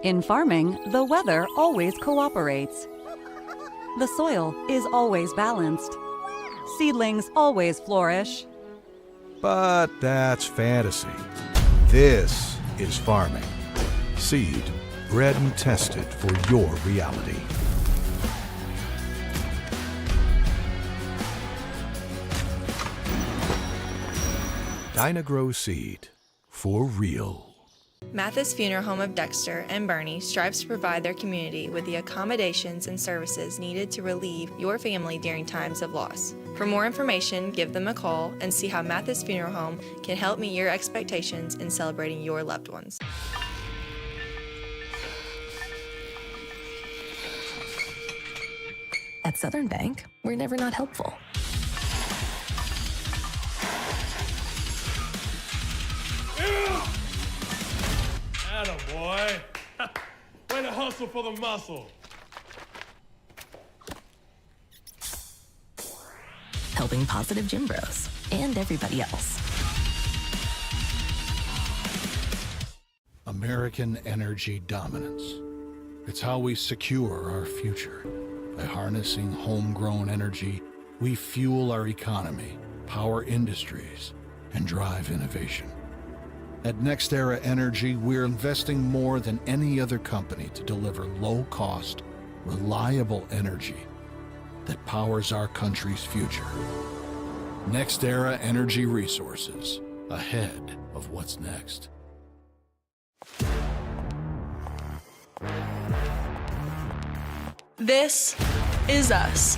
In farming, the weather always cooperates. The soil is always balanced. Seedlings always flourish. But that's fantasy. This is farming. Seed, bred and tested for your reality. Dynagrow Seed, for real. Mathis Funeral Home of Dexter and Bernie strives to provide their community with the accommodations and services needed to relieve your family during times of loss. For more information, give them a call and see how Mathis Funeral Home can help meet your expectations in celebrating your loved ones. At Southern Bank, we're never not helpful. Attaboy. Way to hustle for the muscle. Helping positive gym bros and everybody else. American energy dominance. It's how we secure our future. By harnessing homegrown energy, we fuel our economy, power industries, and drive innovation. At NextEra Energy, we're investing more than any other company to deliver low-cost, reliable energy that powers our country's future. NextEra Energy Resources, ahead of what's next. This is us.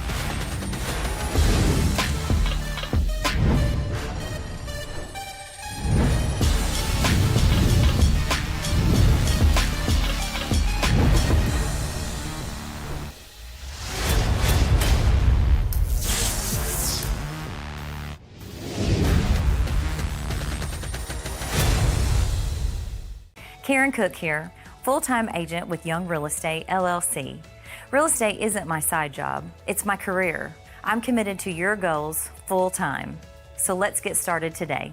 Karen Cook here, full-time agent with Young Real Estate, LLC. Real estate isn't my side job, it's my career. I'm committed to your goals full-time. So let's get started today.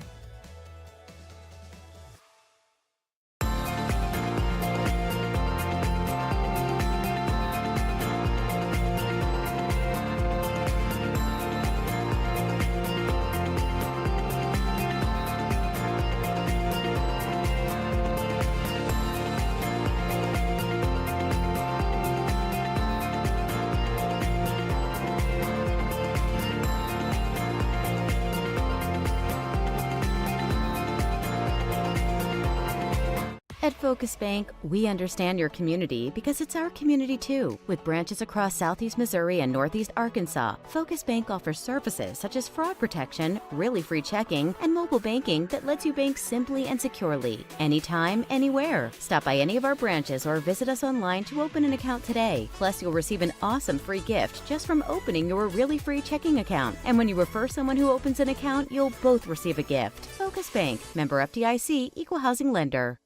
At Focus Bank, we understand your community because it's our community too. With branches across Southeast Missouri and Northeast Arkansas, Focus Bank offers services such as fraud protection, really free checking, and mobile banking that lets you bank simply and securely, anytime, anywhere. Stop by any of our branches or visit us online to open an account today. Plus, you'll receive an awesome free gift just from opening your really free checking account. And when you refer someone who opens an account, you'll both receive a gift. Focus Bank, member FDIC, equal housing lender.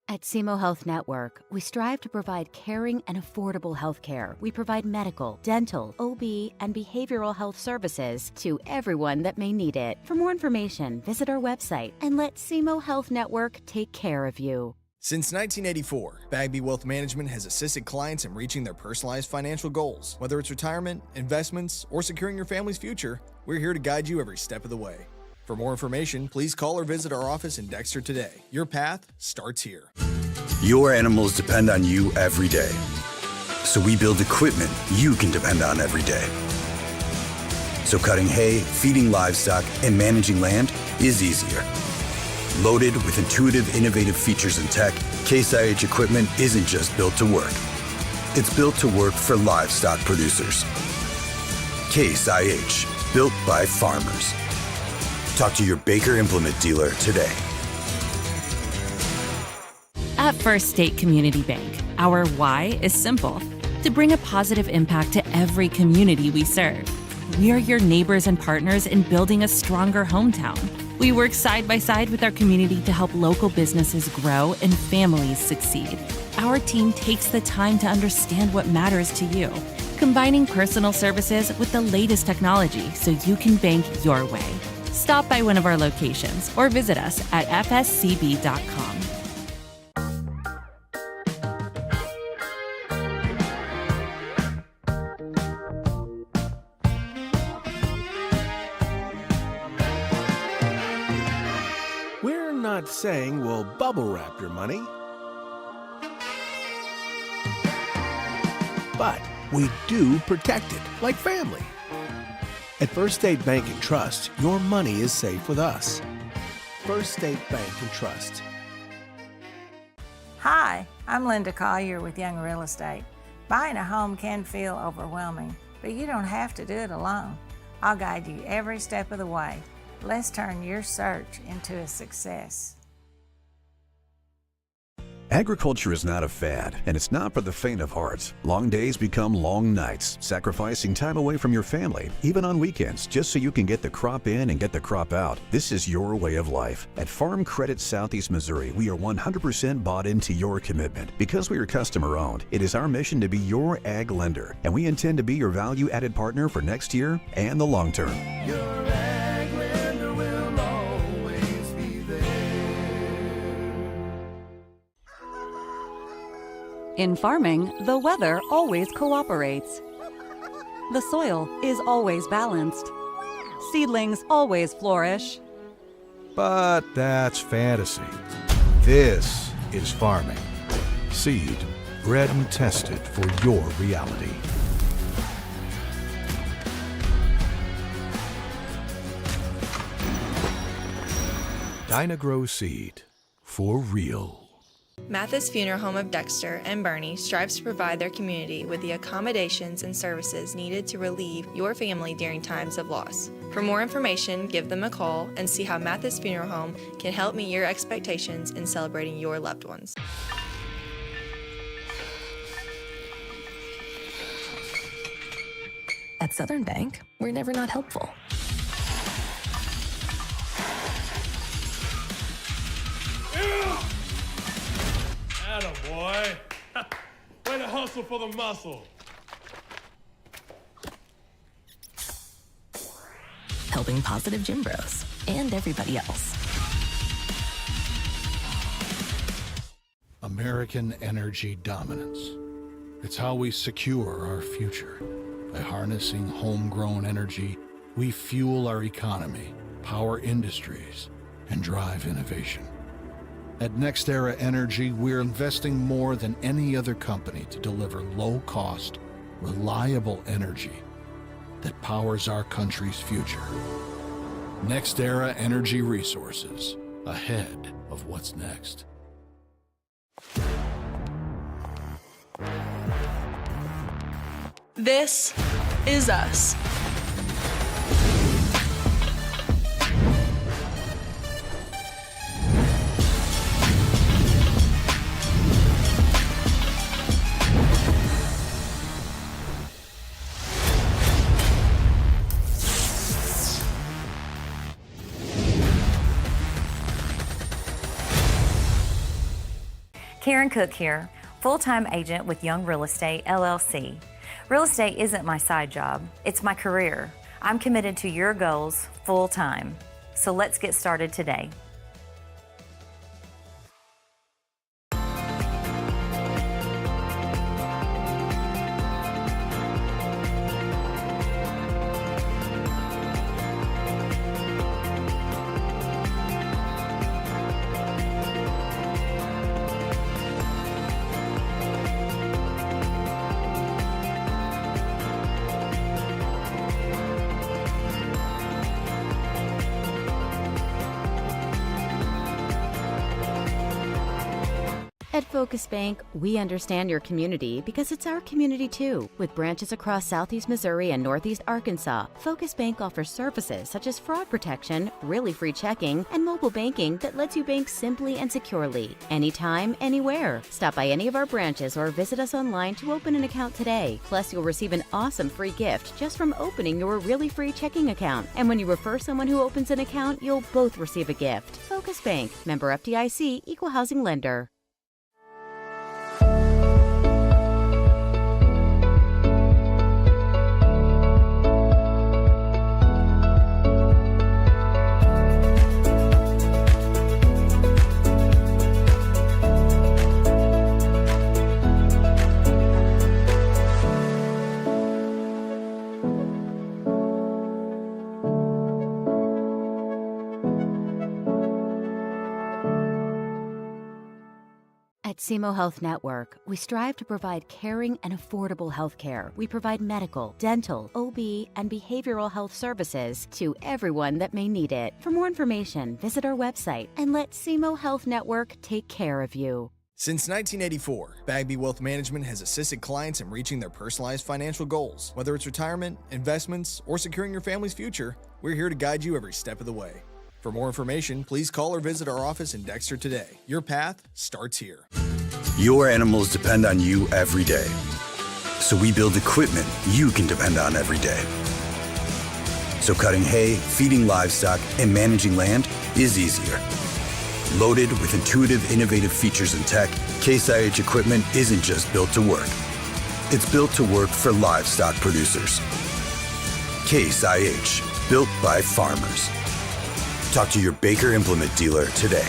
At SEMO Health Network, we strive to provide caring and affordable health care. We provide medical, dental, OB, and behavioral health services to everyone that may need it. For more information, visit our website and let SEMO Health Network take care of you. Since 1984, Bagby Wealth Management has assisted clients in reaching their personalized financial goals. Whether it's retirement, investments, or securing your family's future, we're here to guide you every step of the way. For more information, please call or visit our office in Dexter today. Your path starts here. Your animals depend on you every day. So we build equipment you can depend on every day. So cutting hay, feeding livestock, and managing land is easier. Loaded with intuitive, innovative features and tech, Case IH equipment isn't just built to work. It's built to work for livestock producers. Case IH, built by farmers. Talk to your Baker Implement dealer today. At First State Community Bank, Our why is simple: to bring a positive impact to every community we serve. We are your neighbors and partners in building a stronger hometown. We work side by side with our community to help local businesses grow and families succeed. Our team takes the time to understand what matters to you, combining personal services with the latest technology so you can bank your way. Stop by one of our locations or visit us at fscb.com. We're not saying we'll bubble wrap your money, but we do protect it like family. At First State Bank and Trust, your money is safe with us. First State Bank and Trust. Hi, I'm Linda Collier with Young Real Estate. Buying a home can feel overwhelming, but you don't have to do it alone. I'll guide you every step of the way. Let's turn your search into a success. Agriculture is not a fad, and it's not for the faint of heart. Long days become long nights, sacrificing time away from your family, even on weekends, just so you can get the crop in and get the crop out. This is your way of life. At Farm Credit Southeast Missouri, we are 100% bought into your commitment. Because we are customer-owned, it is our mission to be your ag lender, and we intend to be your value-added partner for next year and the long term. In farming, the weather always cooperates. The soil is always balanced. Seedlings always flourish. But that's fantasy. This is farming. Seed, bred and tested for your reality. Dynagrow Seed, for real. Mathis Funeral Home of Dexter and Bernie strives to provide their community with the accommodations and services needed to relieve your family during times of loss. For more information, give them a call and see how Mathis Funeral Home can help meet your expectations in celebrating your loved ones. At Southern Bank, we're never not helpful. Attaboy. Way to hustle for the muscle. Helping positive gym bros and everybody else. American energy dominance. It's how we secure our future. By harnessing homegrown energy, we fuel our economy, power industries, and drive innovation. At NextEra Energy, we're investing more than any other company to deliver low-cost, reliable energy that powers our country's future. NextEra Energy Resources, ahead of what's next. This is us. Karen Cook here, full-time agent with Young Real Estate, LLC. Real estate isn't my side job, it's my career. I'm committed to your goals full-time. So let's get started today. At Focus Bank, we understand your community because it's our community too. With branches across Southeast Missouri and Northeast Arkansas, Focus Bank offers services such as fraud protection, really free checking, and mobile banking that lets you bank simply and securely, anytime, anywhere. Stop by any of our branches or visit us online to open an account today. Plus, you'll receive an awesome free gift just from opening your really free checking account. And when you refer someone who opens an account, you'll both receive a gift. Focus Bank, member FDIC, equal housing lender. At SEMO Health Network, we strive to provide caring and affordable health care. We provide medical, dental, OB, and behavioral health services to everyone that may need it. For more information, visit our website and let SEMO Health Network take care of you. Since 1984, Bagby Wealth Management has assisted clients in reaching their personalized financial goals. Whether it's retirement, investments, or securing your family's future, we're here to guide you every step of the way. For more information, please call or visit our office in Dexter today. Your path starts here. Your animals depend on you every day. So we build equipment you can depend on every day. So cutting hay, feeding livestock, and managing land is easier. Loaded with intuitive, innovative features and tech, Case IH equipment isn't just built to work. It's built to work for livestock producers. Case IH, built by farmers. Talk to your Baker Implement dealer today.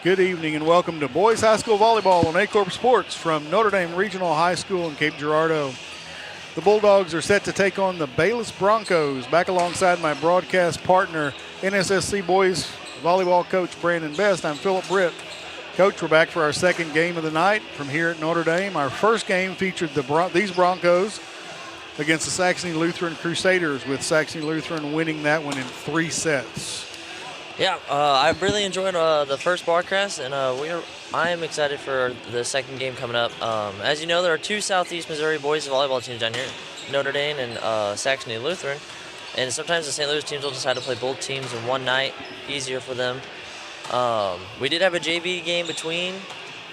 Good evening and welcome to Boys High School Volleyball on Aycorp Sports from Notre Dame Regional High School in Cape Girardeau. The Bulldogs are set to take on the Bayless Bronchos. Back alongside my broadcast partner, NSSC Boys Volleyball coach Brandon Best, I'm Philip Britt. Coach, we're back for our second game of the night from here at Notre Dame. Our first game featured these Broncos against the Saxony Lutheran Crusaders, with Saxony Lutheran winning that one in 3 sets. Yeah, I really enjoyed the first broadcast, and I am excited for the second game coming up. As you know, there are 2 Southeast Missouri boys volleyball teams down here, Notre Dame and Saxony Lutheran, and sometimes the St. Louis teams will decide to play both teams in one night, easier for them. We did have a JV game between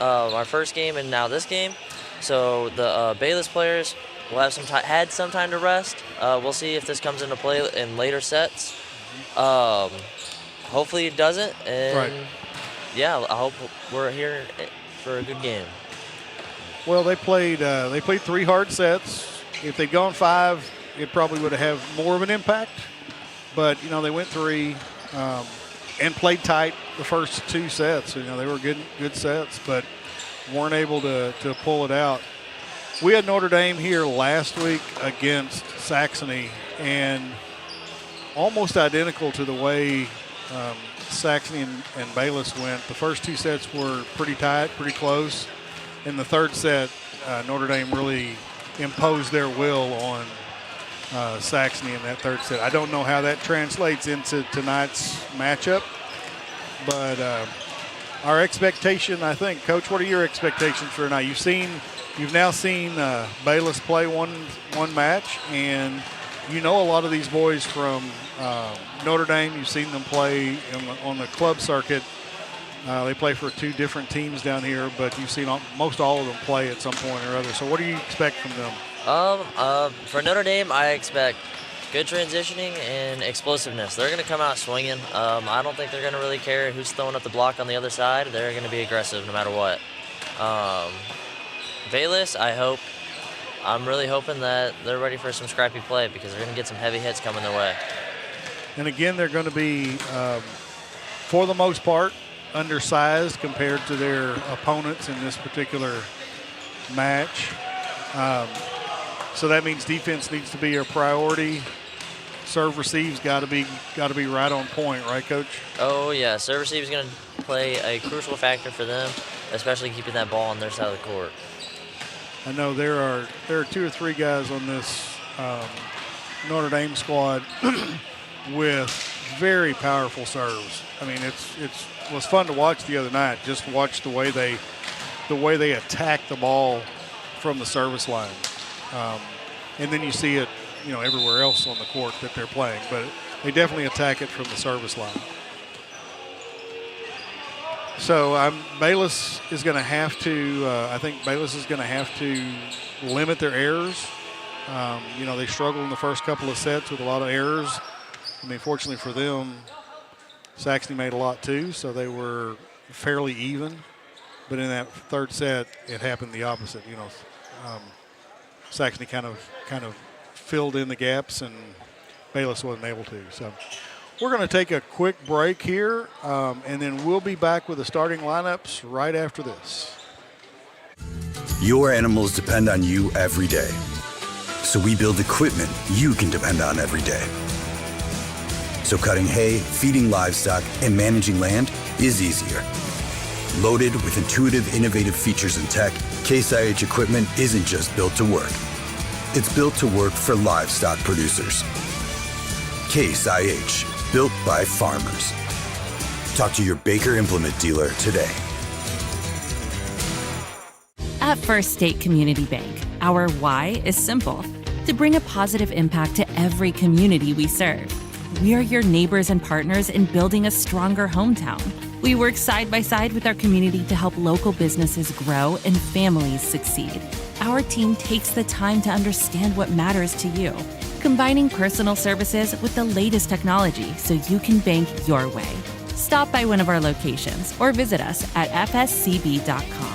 our first game and now this game, so the Bayless players will have had some time to rest. We'll see if this comes into play in later sets. Hopefully it doesn't, and right. Yeah, I hope we're here for a good game. Well, they played 3 hard sets. If they'd gone 5, it probably would have had more of an impact. But they went 3 and played tight the first 2 sets. They were good sets, but weren't able to pull it out. We had Notre Dame here last week against Saxony, and almost identical to the way Saxony and Bayless went. The first 2 sets were pretty tight, pretty close. In the third set, Notre Dame really imposed their will on Saxony in that third set. I don't know how that translates into tonight's matchup, but our expectation, I think, Coach, what are your expectations for tonight? You've now seen Bayless play one match, and a lot of these boys from Notre Dame. You've seen them play on the club circuit. They play for 2 different teams down here, but you've seen most all of them play at some point or other. So what do you expect from them? For Notre Dame, I expect good transitioning and explosiveness. They're going to come out swinging. I don't think they're going to really care who's throwing up the block on the other side. They're going to be aggressive no matter what. Bayless, I'm really hoping that they're ready for some scrappy play, because they're going to get some heavy hits coming their way. And again, they're going to be, for the most part, undersized compared to their opponents in this particular match. So that means defense needs to be a priority. Serve receive's got to be right on point, right, Coach? Oh yeah, serve receive is going to play a crucial factor for them, especially keeping that ball on their side of the court. I know there are 2 or 3 guys on this Notre Dame squad with very powerful serves. I mean, it was fun to watch the other night. Just watch the way they attack the ball from the service line, and then you see it, everywhere else on the court that they're playing. But they definitely attack it from the service line. So Bayless is going to have to. I think Bayless is going to have to limit their errors. They struggled in the first couple of sets with a lot of errors. I mean, fortunately for them, Saxony made a lot too, so they were fairly even. But in that third set, it happened the opposite. Saxony kind of filled in the gaps, and Bayless wasn't able to. So we're going to take a quick break here, and then we'll be back with the starting lineups right after this. Your animals depend on you every day. So we build equipment you can depend on every day. So cutting hay, feeding livestock, and managing land is easier. Loaded with intuitive, innovative features and tech, Case IH equipment isn't just built to work. It's built to work for livestock producers. Case IH, built by farmers. Talk to your Baker Implement dealer today. At First State Community Bank, our why is simple: to bring a positive impact to every community we serve. We are your neighbors and partners in building a stronger hometown. We work side by side with our community to help local businesses grow and families succeed. Our team takes the time to understand what matters to you, combining personal services with the latest technology so you can bank your way. Stop by one of our locations or visit us at fscb.com.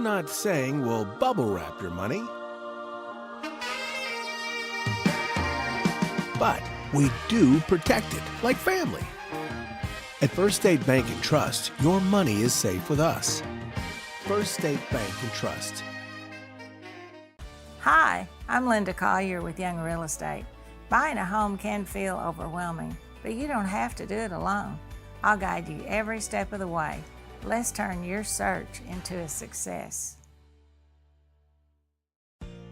Not saying we'll bubble wrap your money, but we do protect it like family. At First State Bank and Trust, your money is safe with us. First State Bank and Trust. Hi, I'm Linda Collier with Young Real Estate. Buying a home can feel overwhelming, but you don't have to do it alone. I'll guide you every step of the way. Let's turn your search into a success.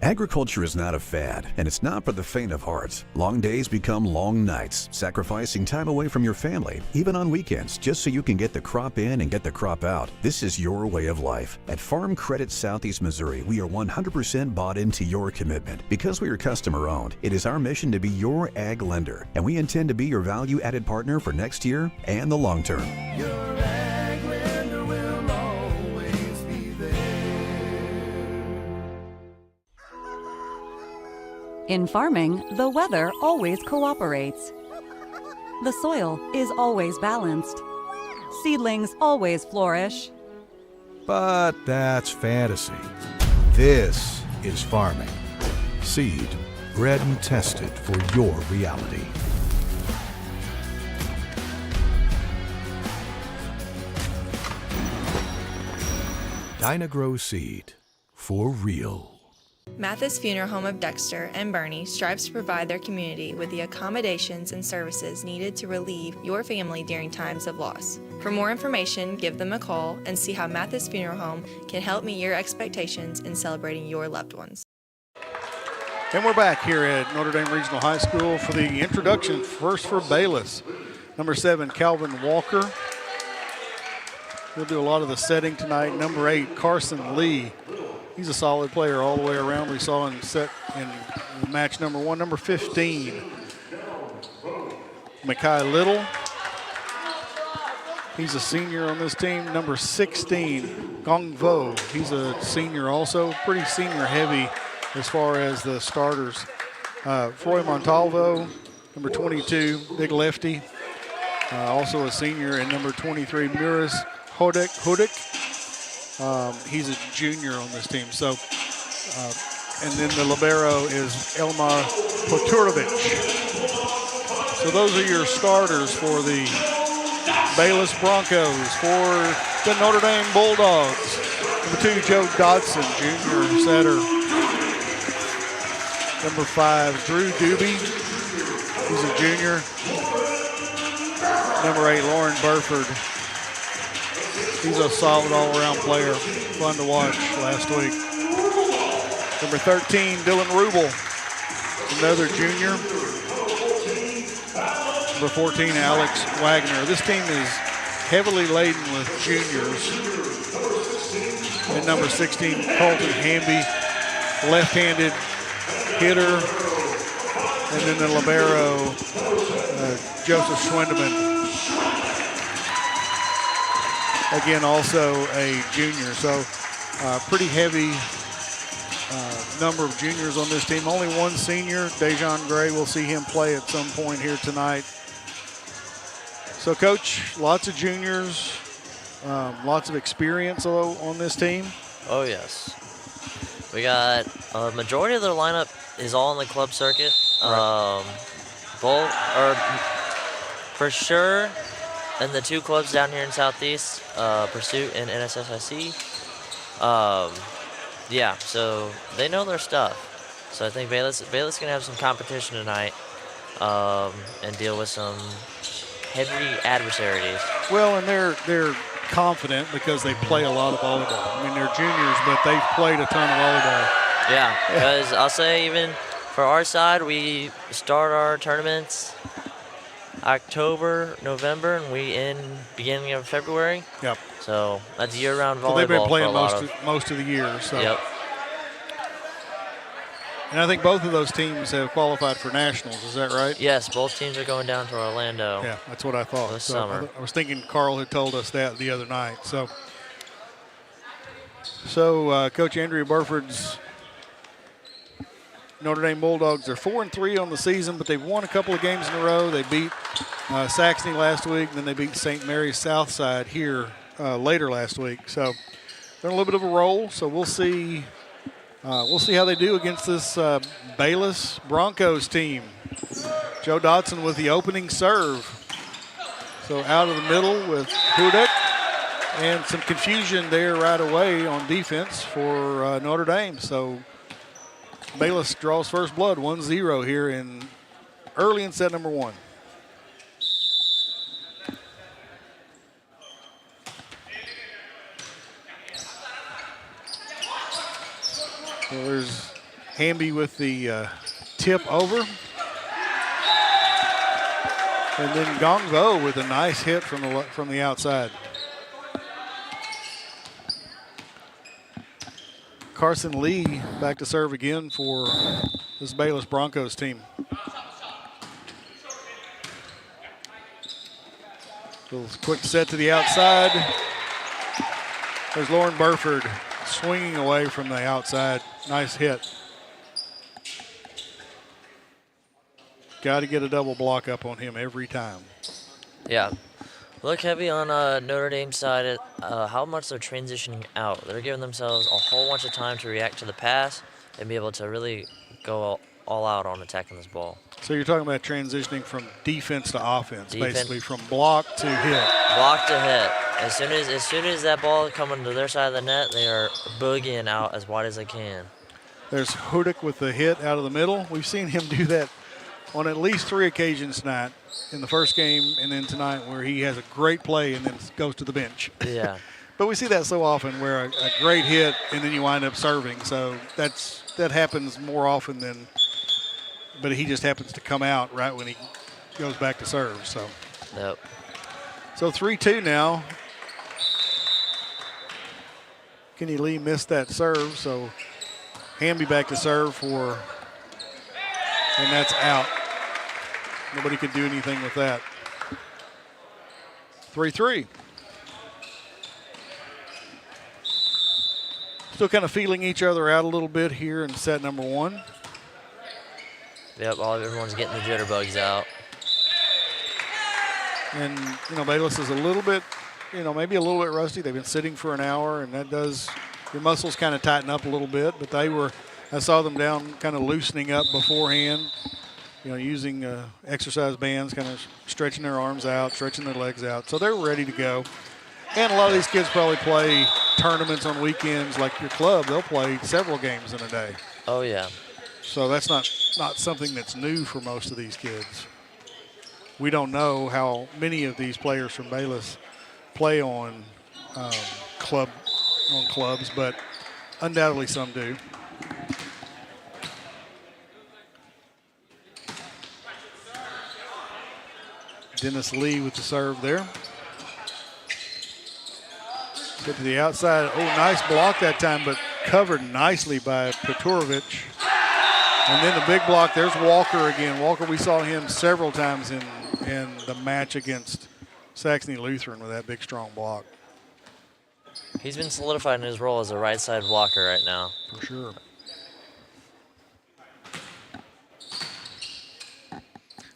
Agriculture is not a fad, and it's not for the faint of heart. Long days become long nights, sacrificing time away from your family, even on weekends, just so you can get the crop in and get the crop out. This is your way of life. At Farm Credit Southeast Missouri, we are 100% bought into your commitment. Because we are customer-owned, it is our mission to be your ag lender, and we intend to be your value-added partner for next year and the long term. Your ag lender will always be there. In farming, the weather always cooperates. The soil is always balanced. Seedlings always flourish. But that's fantasy. This is farming. Seed, bred and tested for your reality. Dynagrow Seed, for real. Mathis Funeral Home of Dexter and Bernie strives to provide their community with the accommodations and services needed to relieve your family during times of loss. For more information, give them a call and see how Mathis Funeral Home can help meet your expectations in celebrating your loved ones. And we're back here at Notre Dame Regional High School for the introduction, first for Bayless. Number 7, Calvin Walker. He'll do a lot of the setting tonight. Number 8, Carson Lee. He's a solid player all the way around. We saw him set in match number 1. Number 15, Makai Little. He's a senior on this team. Number 16, Gong Vo. He's a senior also. Pretty senior heavy as far as the starters. Froy Montalvo, number 22, big lefty. Also a senior. And number 23, Muris Hodek. He's a junior on this team. So, and then the libero is Elmar Poturovic. So those are your starters for the Bayless Bronchos. For the Notre Dame Bulldogs, number 2, Joe Dodson, junior setter. Number 5, Drew Doobie. He's a junior. Number 8, Lauren Burford. He's a solid all-around player. Fun to watch last week. Number 13, Dylan Rubel, another junior. Number 14, Alex Wagner. This team is heavily laden with juniors. And number 16, Colton Hamby, left-handed hitter. And then the libero, Joseph Schwendeman. Again, also a junior. So pretty heavy number of juniors on this team. Only one senior, Dejon Gray. We'll see him play at some point here tonight. So, Coach, lots of juniors, lots of experience on this team. Oh, yes. We got a majority of their lineup is all on the club circuit. Right. For sure, and the 2 clubs down here in Southeast, Pursuit and NSSIC. Yeah, so they know their stuff. So I think Bayless gonna have some competition tonight, and deal with some heavy adversaries. Well, and they're confident because they play a lot of volleyball. I mean, they're juniors, but they've played a ton of volleyball. Yeah, because I'll say even for our side, we start our tournaments October, November, and we end beginning of February. Yep. So that's year-round volleyball. So they've been playing for most of the year. So. Yep. And I think both of those teams have qualified for nationals. Is that right? Yes, both teams are going down to Orlando. Yeah, that's what I thought. This summer. I was thinking Carl had told us that the other night. So Coach Andrea Burford's Notre Dame Bulldogs are 4-3 on the season, but they've won a couple of games in a row. They beat Saxony last week, and then they beat St. Mary's Southside here later last week. So they're in a little bit of a roll. So we'll see. We'll see how they do against this Bayless Bronchos team. Joe Dodson with the opening serve. So out of the middle with Hudek, and some confusion there right away on defense for Notre Dame. So Bayless draws first blood, 1-0 here early in set number 1. So there's Hamby with the tip over. And then Gongvo with a nice hit from the outside. Carson Lee back to serve again for this Bayless Broncos team. Little quick set to the outside. There's Lauren Burford swinging away from the outside. Nice hit. Got to get a double block up on him every time. Yeah. Look heavy on Notre Dame's side at how much they're transitioning out. They're giving themselves a whole bunch of time to react to the pass and be able to really go all out on attacking this ball. So you're talking about transitioning from defense to offense, basically from block to hit. Block to hit. As soon as that ball coming to their side of the net, they are boogieing out as wide as they can. There's Hudek with the hit out of the middle. We've seen him do that on at least 3 occasions tonight, in the first game and then tonight, where he has a great play and then goes to the bench. Yeah. But we see that so often, where a great hit and then you wind up serving. So that happens more often than, but he just happens to come out right when he goes back to serve. So. Yep. So 3-2 now. Kenny Lee missed that serve, so Hamby back to serve and that's out. Nobody could do anything with that. 3-3. Still kind of feeling each other out a little bit here in set number 1. Yep, everyone's getting the jitterbugs out. And, Bayless is a little bit, maybe a little bit rusty. They've been sitting for an hour, and that does, your muscles kind of tighten up a little bit. But I saw them down kind of loosening up beforehand, using exercise bands, kind of stretching their arms out, stretching their legs out. So they're ready to go. And a lot of these kids probably play tournaments on weekends like your club. They'll play several games in a day. Oh, yeah. So that's not something that's new for most of these kids. We don't know how many of these players from Bayless play on clubs, but undoubtedly some do. Dennis Lee with the serve there. Get to the outside. Oh, nice block that time, but covered nicely by Petrovic. And then the big block, there's Walker again. Walker, we saw him several times in the match against Saxony Lutheran with that big, strong block. He's been solidified in his role as a right side blocker right now. For sure.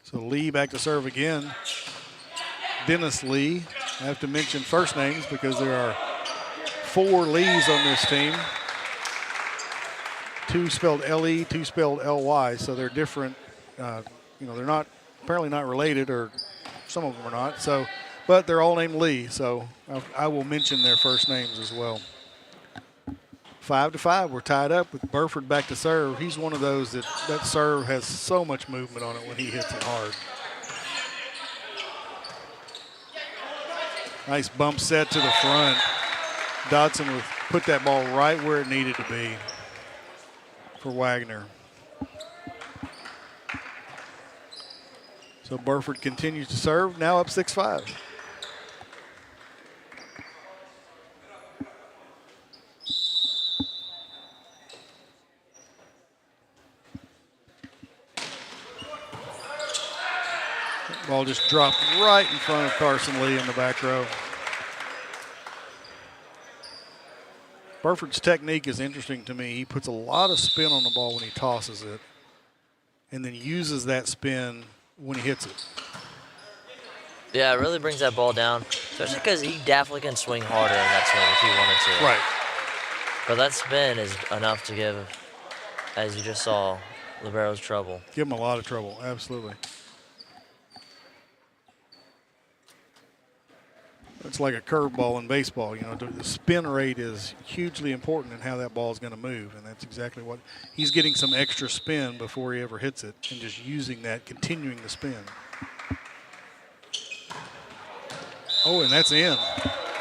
So Lee back to serve again. Dennis Lee. I have to mention first names because there are 4 Lees on this team. 2 spelled L-E, 2 spelled L-Y, so they're different. They're not apparently not related, or some of them are not. So, but they're all named Lee, so I will mention their first names as well. 5-5, we're tied up with Burford back to serve. He's one of those that serve has so much movement on it when he hits it hard. Nice bump set to the front. Dodson would put that ball right where it needed to be for Wagner. So Burford continues to serve, now up 6-5. Ball just dropped right in front of Carson Lee in the back row. Burford's technique is interesting to me. He puts a lot of spin on the ball when he tosses it and then uses that spin when he hits it. Yeah, it really brings that ball down, especially because he definitely can swing harder in that swing if he wanted to. Right. But that spin is enough to give, as you just saw, liberos trouble. Give him a lot of trouble, absolutely. It's like a curveball in baseball. The spin rate is hugely important in how that ball is going to move, and that's exactly what he's getting, some extra spin before he ever hits it, and just using that, continuing the spin. Oh, and that's in.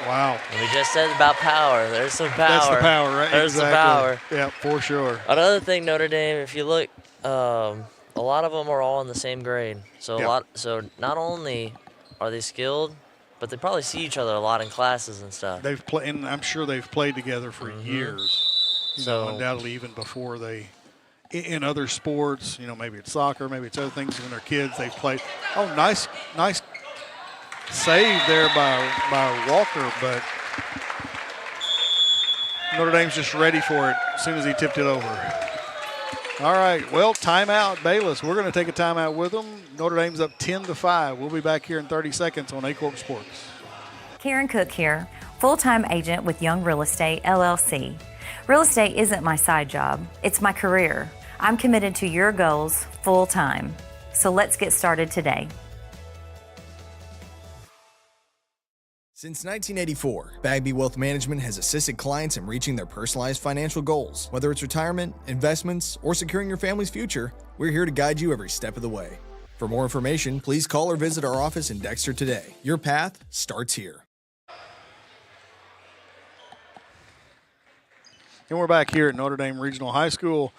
Wow. We just said about power. There's some power. That's the power, right? There's exactly. the power. Yeah, for sure. Another thing, Notre Dame, if you look, a lot of them are all in the same grade. So So not only are they skilled, but they probably see each other a lot in classes and stuff. They've played, and I'm sure they've played together for years. Undoubtedly, even before in other sports. Maybe it's soccer, maybe it's other things. When they're kids, they've played. Oh, nice save there by Walker, but Notre Dame's just ready for it as soon as he tipped it over. All right, well, timeout, Bayless. We're going to take a timeout with them. Notre Dame's up 10-5. We'll be back here in 30 seconds on Aycorp Sports. Karen Cook here, full-time agent with Young Real Estate, LLC. Real estate isn't my side job, it's my career. I'm committed to your goals full-time. So let's get started today. Since 1984, Bagby Wealth Management has assisted clients in reaching their personalized financial goals. Whether it's retirement, investments, or securing your family's future, we're here to guide you every step of the way. For more information, please call or visit our office in Dexter today. Your path starts here. And we're back here at Notre Dame Regional High School.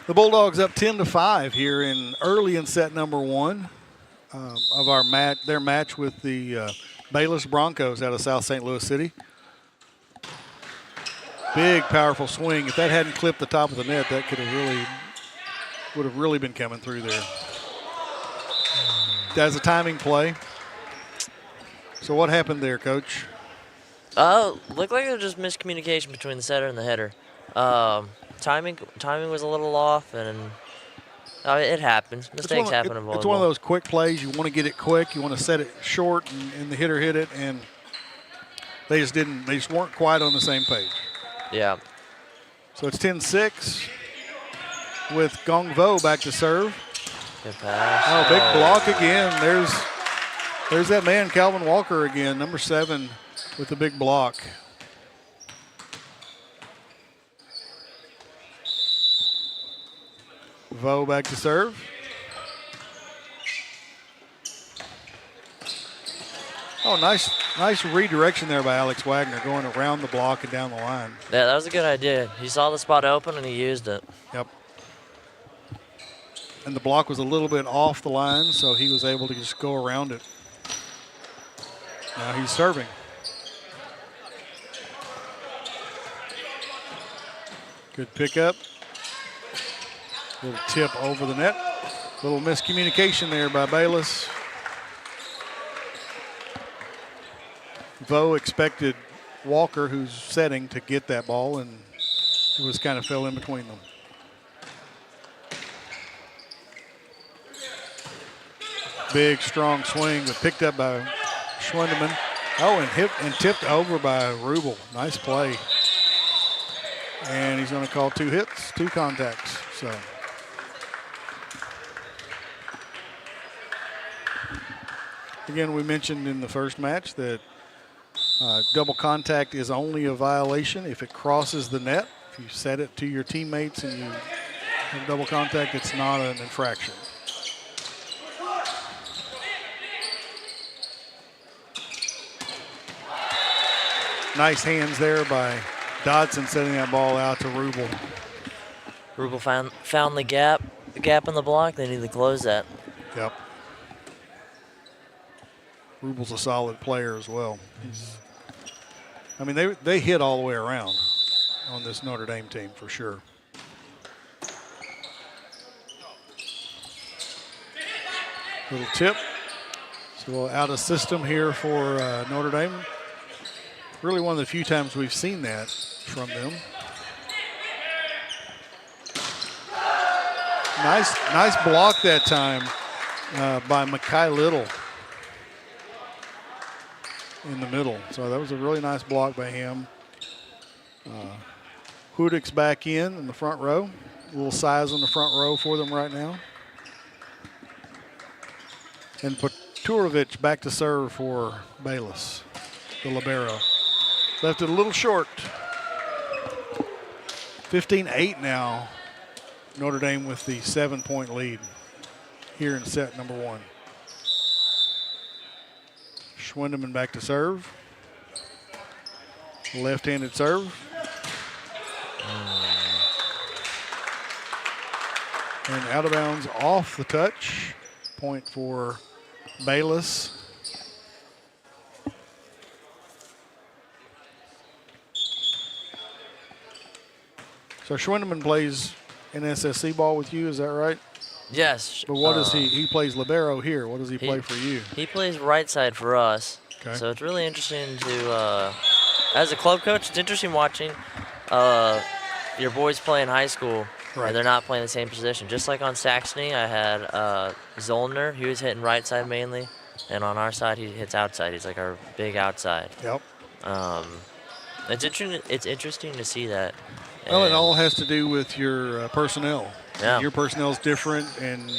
The Bulldogs up 10-5 here early in set number 1 of their match with the Bayless Bronchos out of South St. Louis City. Big, powerful swing. If that hadn't clipped the top of the net, that would have really been coming through there. That's a timing play. So what happened there, Coach? Looked like it was just miscommunication between the setter and the header. Timing was a little off, and it happens. Mistakes happen in volleyball. It's one of those quick plays. You want to get it quick. You want to set it short, and the hitter hit it, and they just weren't quite on the same page. Yeah. So it's 10-6 with Gongvo back to serve. Good pass. Oh, big block again. There's that man, Calvin Walker again, number 7 with the big block. Vo back to serve. Oh, nice redirection there by Alex Wagner, going around the block and down the line. Yeah, that was a good idea. He saw the spot open and he used it. Yep. And the block was a little bit off the line, so he was able to just go around it. Now he's serving. Good pickup. Little tip over the net. Little miscommunication there by Bayless. Vo expected Walker, who's setting, to get that ball, and it was kind of fell in between them. Big, strong swing, but picked up by Schwindeman. Oh, and tipped over by Rubel. Nice play. And he's going to call 2 hits, 2 contacts. So again, we mentioned in the first match that double contact is only a violation if it crosses the net. If you set it to your teammates and you have double contact, it's not an infraction. Nice hands there by Dodson, setting that ball out to Rubel. Rubel found the gap in the block. They need to close that. Yep. Rubel's a solid player as well. I mean, they hit all the way around on this Notre Dame team for sure. Little tip. So out of system here for Notre Dame. Really one of the few times we've seen that from them. Nice block that time by Makai Little in the middle. So that was a really nice block by him. Hudik's back in the front row. A little size on the front row for them right now. And Peturovic back to serve for Bayless, the libero. Left it a little short. 15-8 now. Notre Dame with the 7-point lead here in set number 1. Schwindeman back to serve. Left-handed serve. And out of bounds off the touch. Point for Bayless. So Schwindeman plays in SSC ball with you, is that right? Yes. But what does he plays libero here. What does he play for you? He plays right side for us. Okay. So it's really interesting to, as a club coach, it's interesting watching your boys play in high school. Right. And they're not playing the same position. Just like on Saxony, I had Zollner. He was hitting right side mainly. And on our side, he hits outside. He's like our big outside. Yep. It's interesting to see that. Well, it all has to do with your personnel. Yeah. Your personnel is different, and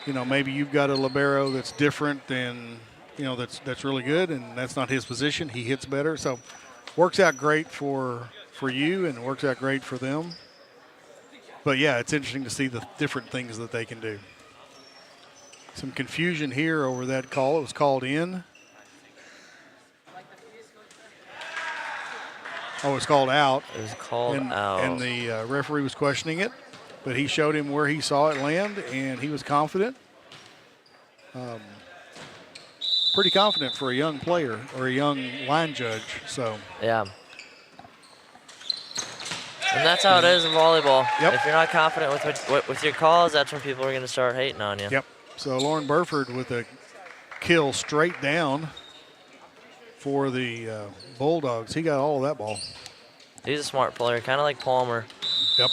you know, maybe you've got a libero that's different than, you know, that's really good, and that's not his position. He hits better, so works out great for you, and it works out great for them. But yeah, it's interesting to see the different things that they can do. Some confusion here over that call. It was called in. Oh, it's called out. It was called out. And the referee was questioning it, but he showed him where he saw it land, and he was confident. Pretty confident for a young player or a young line judge. So yeah. And that's how it is in volleyball. Yep. If you're not confident with your calls, that's when people are going to start hating on you. Yep. So Lauren Burford with a kill straight down for the Bulldogs. He got all of that ball. He's a smart player, kind of like Palmer. Yep.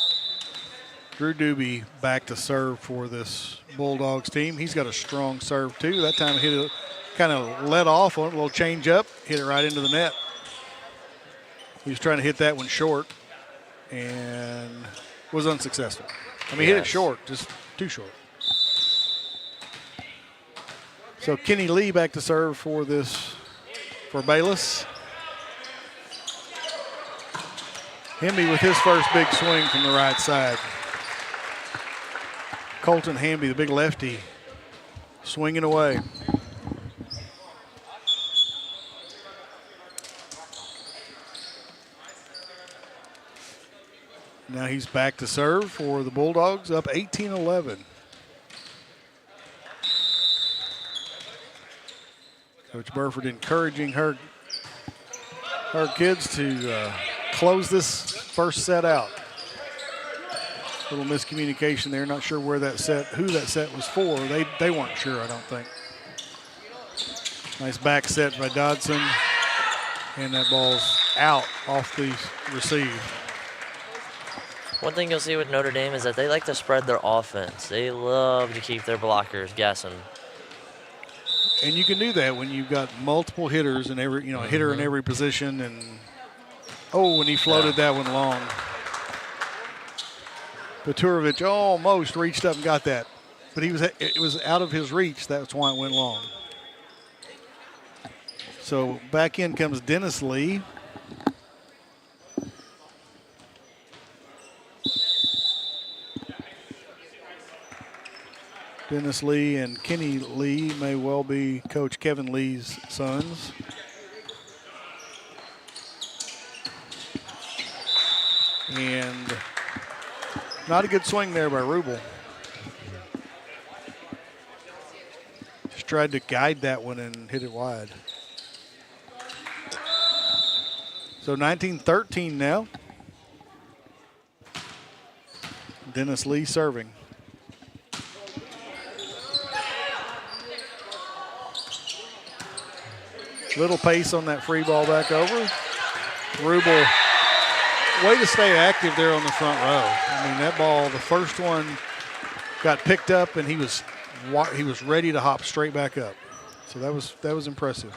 Drew Doobie back to serve for this Bulldogs team. He's got a strong serve too. That time hit it, kind of let off on a little change up, hit it right into the net. He was trying to hit that one short and was unsuccessful. I mean, hit it short, just too short. So Kenny Lee back to serve for Bayless. Hemby with his first big swing from the right side. Colton Hamby, the big lefty, swinging away. Now he's back to serve for the Bulldogs, up 18-11. Coach Burford encouraging her kids to close this first set out. Little miscommunication there. Not sure who that set was for. They weren't sure, I don't think. Nice back set by Dodson. And that ball's out off the receive. One thing you'll see with Notre Dame is that they like to spread their offense. They love to keep their blockers guessing. And you can do that when you've got multiple hitters and every, a hitter in every position. And when he floated that one long. Peturovich almost reached up and got that, but it was out of his reach. That's why it went long. So back in comes Dennis Lee. Dennis Lee and Kenny Lee may well be Coach Kevin Lee's sons. And not a good swing there by Rubel. Just tried to guide that one and hit it wide. So 19-13 now. Dennis Lee serving. Little pace on that free ball back over. Rubel, way to stay active there on the front row. I mean, that ball, the first one got picked up and he was ready to hop straight back up. So that was impressive.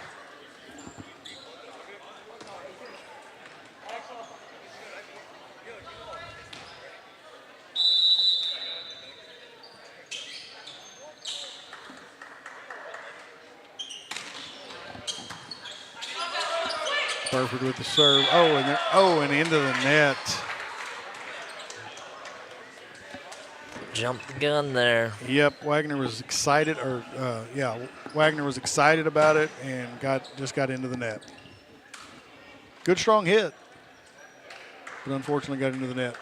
Burford with the serve. And into the net. Jumped the gun there. Yep, Wagner was excited, Wagner was excited about it and just got into the net. Good strong hit, but unfortunately got into the net.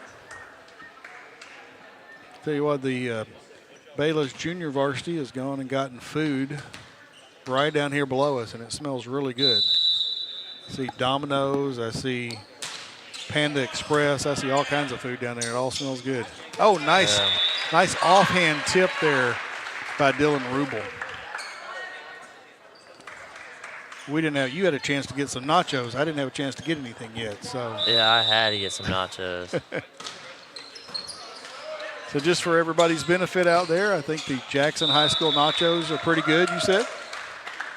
Tell you what, the Bayless Junior Varsity has gone and gotten food right down here below us, and it smells really good. I see Domino's, I see Panda Express, I see all kinds of food down there. It all smells good. Oh, nice. Yeah. Nice offhand tip there by Dylan Rubel. You had a chance to get some nachos. I didn't have a chance to get anything yet, so. Yeah, I had to get some nachos. So just for everybody's benefit out there, I think the Jackson High School nachos are pretty good, you said?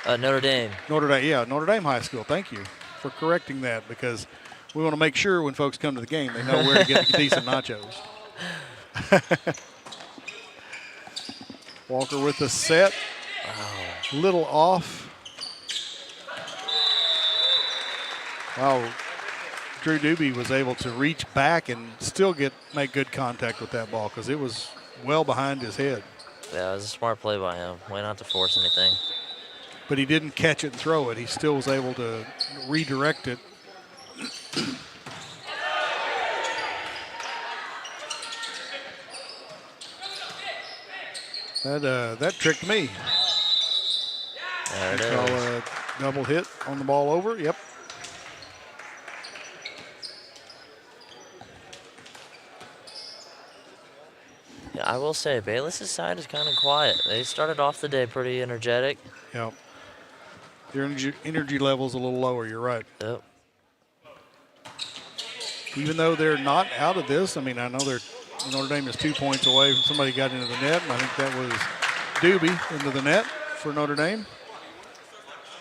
Notre Dame. Notre Dame High School. Thank you for correcting that, because we want to make sure when folks come to the game they know where to get decent nachos. Walker with the set. Wow. Little off. Wow. Drew Doobie was able to reach back and still make good contact with that ball because it was well behind his head. Yeah, it was a smart play by him. Way not to force anything. But he didn't catch it and throw it. He still was able to redirect it. That tricked me. There it is. A double hit on the ball over. Yep. Yeah, I will say Bayless's side is kind of quiet. They started off the day pretty energetic. Yep. Their energy level's a little lower. You're right. Yep. Even though they're not out of this, I mean, I know Notre Dame is 2 points away from somebody got into the net, and I think that was Doobie into the net for Notre Dame.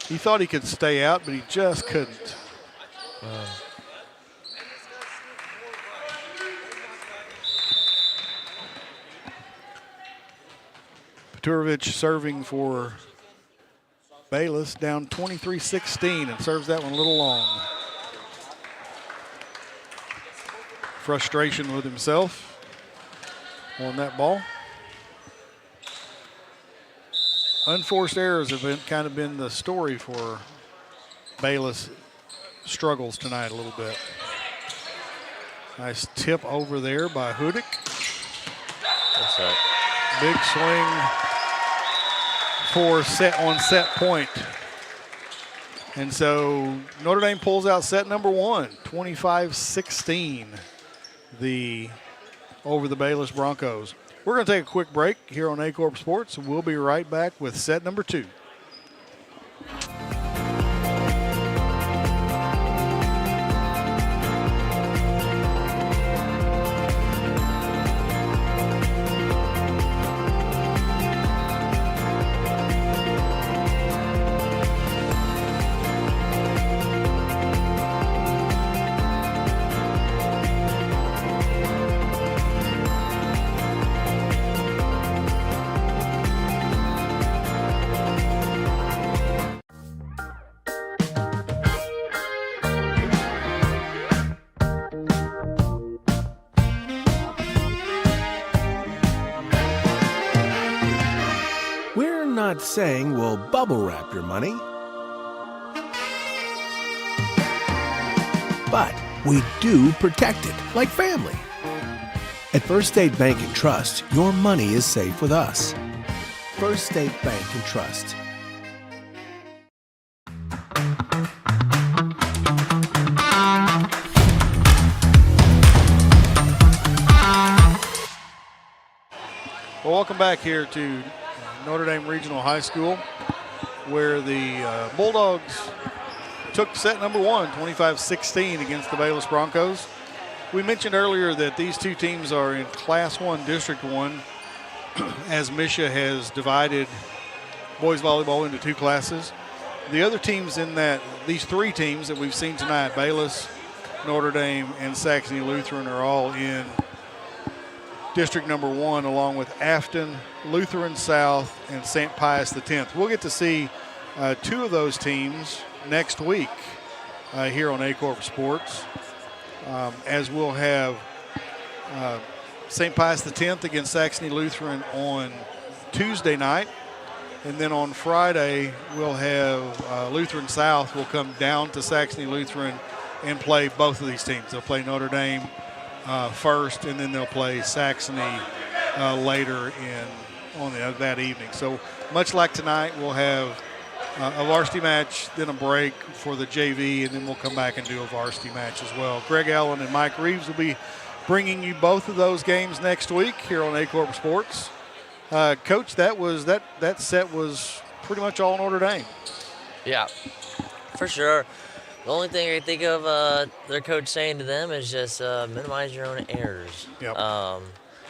He thought he could stay out, but he just couldn't. Peturovich serving for Bayless, down 23-16, and serves that one a little long. Frustration with himself on that ball. Unforced errors have kind of been the story for Bayless struggles tonight a little bit. Nice tip over there by Hudick. What's up? Big swing for set point. And so Notre Dame pulls out set number 1, 25-16, over the Bayless Broncos. We're going to take a quick break here on Aycorp Sports. We'll be right back with set number 2. Not saying we'll bubble wrap your money, but we do protect it like family. At First State Bank and Trust, your money is safe with us. First State Bank and Trust. Well, welcome back here to Notre Dame Regional High School, where the Bulldogs took set number 1, 25-16 against the Bayless Broncos. We mentioned earlier that these two teams are in Class 1, District 1, as Misha has divided boys volleyball into 2 classes. The other teams in these 3 teams that we've seen tonight, Bayless, Notre Dame, and Saxony Lutheran, are all in District number 1, along with Afton, Lutheran South, and St. Pius X. We'll get to see 2 of those teams next week here on Aycorp Sports, as we'll have St. Pius X against Saxony Lutheran on Tuesday night. And then on Friday, we'll have Lutheran South will come down to Saxony Lutheran and play both of these teams. They'll play Notre Dame first, and then they'll play Saxony later on that evening. So much like tonight, we'll have a varsity match, then a break for the JV, and then we'll come back and do a varsity match as well. Greg Allen and Mike Reeves will be bringing you both of those games next week here on Aycorp Sports. Coach, that set was pretty much all Notre Dame. Yeah, for sure. The only thing I think of their coach saying to them is just minimize your own errors. Yep.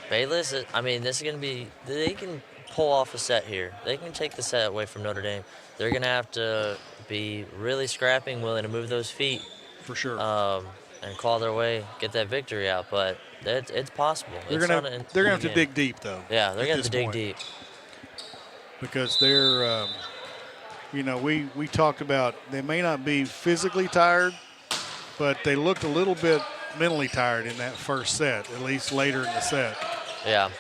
Bayless, I mean, this is going to be, they can pull off a set here. They can take the set away from Notre Dame. They're going to have to be really scrapping, willing to move those feet. For sure. And claw their way, get that victory out. But it's possible. They're going to have to dig deep, though. Yeah, they're going to have to dig deep. Because they're, we talked about they may not be physically tired, but they looked a little bit mentally tired in that first set, at least later in the set. Yeah.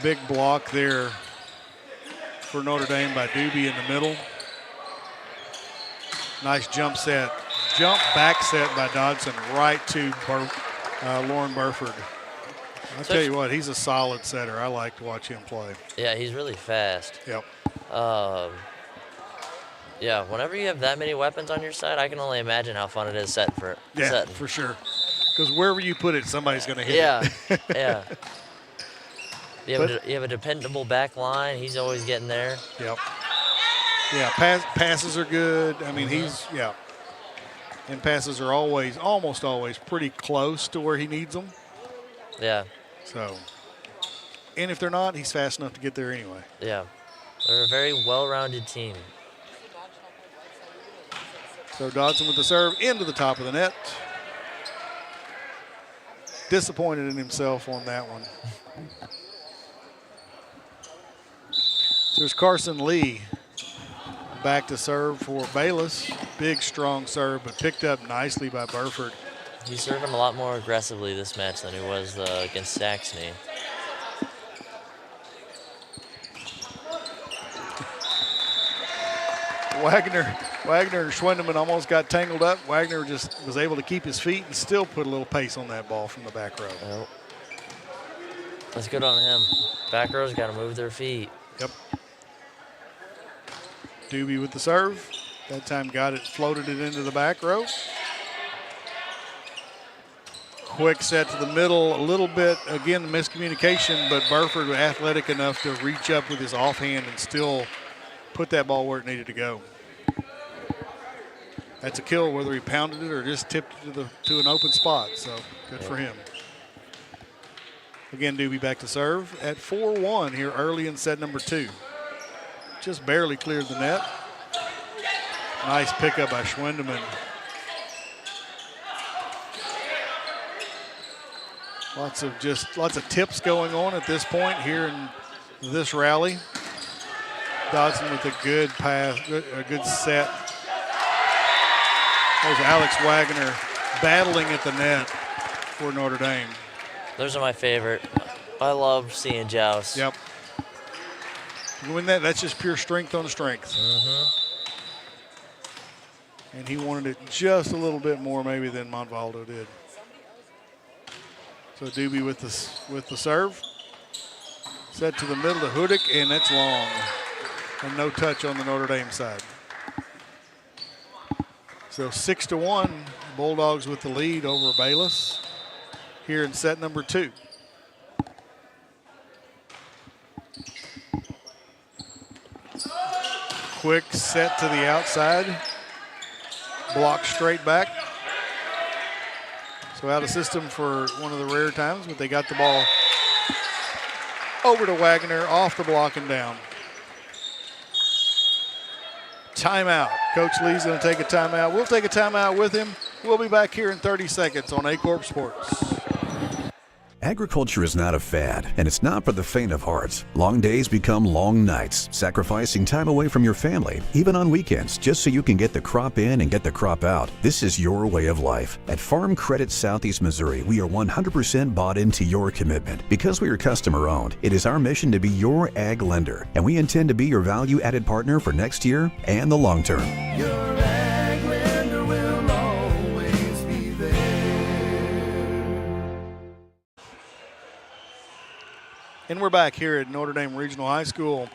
Big block there for Notre Dame by Doobie in the middle. Nice jump back set by Dodson right to Lauren Burford. I'll tell you what, he's a solid setter. I like to watch him play. Yeah, he's really fast. Yep. Yeah, whenever you have that many weapons on your side, I can only imagine how fun it is setting. Yeah, for sure. Because wherever you put it, somebody's going to hit it. Yeah. You have a dependable back line. He's always getting there. Yep. Yeah, passes are good. I mean, and passes are almost always pretty close to where he needs them. Yeah. So, and if they're not, he's fast enough to get there anyway. Yeah. They're a very well-rounded team. So Dodson with the serve into the top of the net. Disappointed in himself on that one. So there's Carson Lee back to serve for Bayless. Big, strong serve, but picked up nicely by Burford. He's serving a lot more aggressively this match than he was against Saxony. Wagner and Schwindeman almost got tangled up. Wagner just was able to keep his feet and still put a little pace on that ball from the back row. Well, that's good on him. Back row's got to move their feet. Yep. Doobie with the serve. That time got it, floated it into the back row. Quick set to the middle, a little bit, again, miscommunication, but Burford was athletic enough to reach up with his offhand and still put that ball where it needed to go. That's a kill, whether he pounded it or just tipped it to an open spot, so good for him. Again, Doobie back to serve at 4-1 here early in set number 2. Just barely cleared the net. Nice pickup by Schwindeman. Lots of tips going on at this point here in this rally. Dodson with a good pass, a good set. There's Alex Wagner battling at the net for Notre Dame. Those are my favorite. I love seeing jousts. Yep. You win that, that's just pure strength on strength. And he wanted it just a little bit more maybe than Montalvo did. So Doobie with the serve. Set to the middle to Hudick, and that's long. And no touch on the Notre Dame side. So 6-1, Bulldogs with the lead over Bayless here in set number 2. Quick set to the outside. Block straight back. So out of system for one of the rare times, but they got the ball over to Wagner, off the block and down. Timeout. Coach Lee's going to take a timeout. We'll take a timeout with him. We'll be back here in 30 seconds on Aycorp Sports. Agriculture is not a fad, and it's not for the faint of heart. Long days become long nights, sacrificing time away from your family, even on weekends, just so you can get the crop in and get the crop out. This is your way of life. At Farm Credit Southeast Missouri, we are 100% bought into your commitment. Because we are customer-owned, it is our mission to be your ag lender, and we intend to be your value-added partner for next year and the long term. Your ag lender will always be there. And we're back here at Notre Dame Regional High School,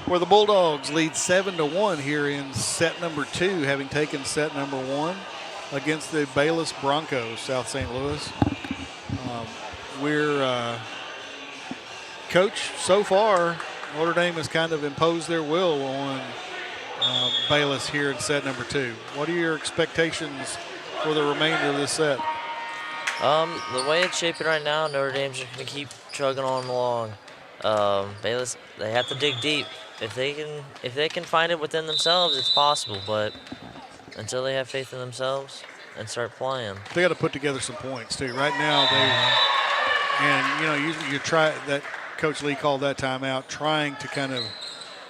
where the Bulldogs lead 7-1 here in set number 2, having taken set number 1 against the Bayless Bronchos, South St. Louis. Coach, so far, Notre Dame has kind of imposed their will on Bayless here in set number 2. What are your expectations for the remainder of this set? The way it's shaping right now, Notre Dame's just going to keep chugging on along. Bayless, they have to dig deep. If they can find it within themselves, it's possible. But until they have faith in themselves and start playing, they got to put together some points too. Right now, you try that. Coach Lee called that timeout, trying to kind of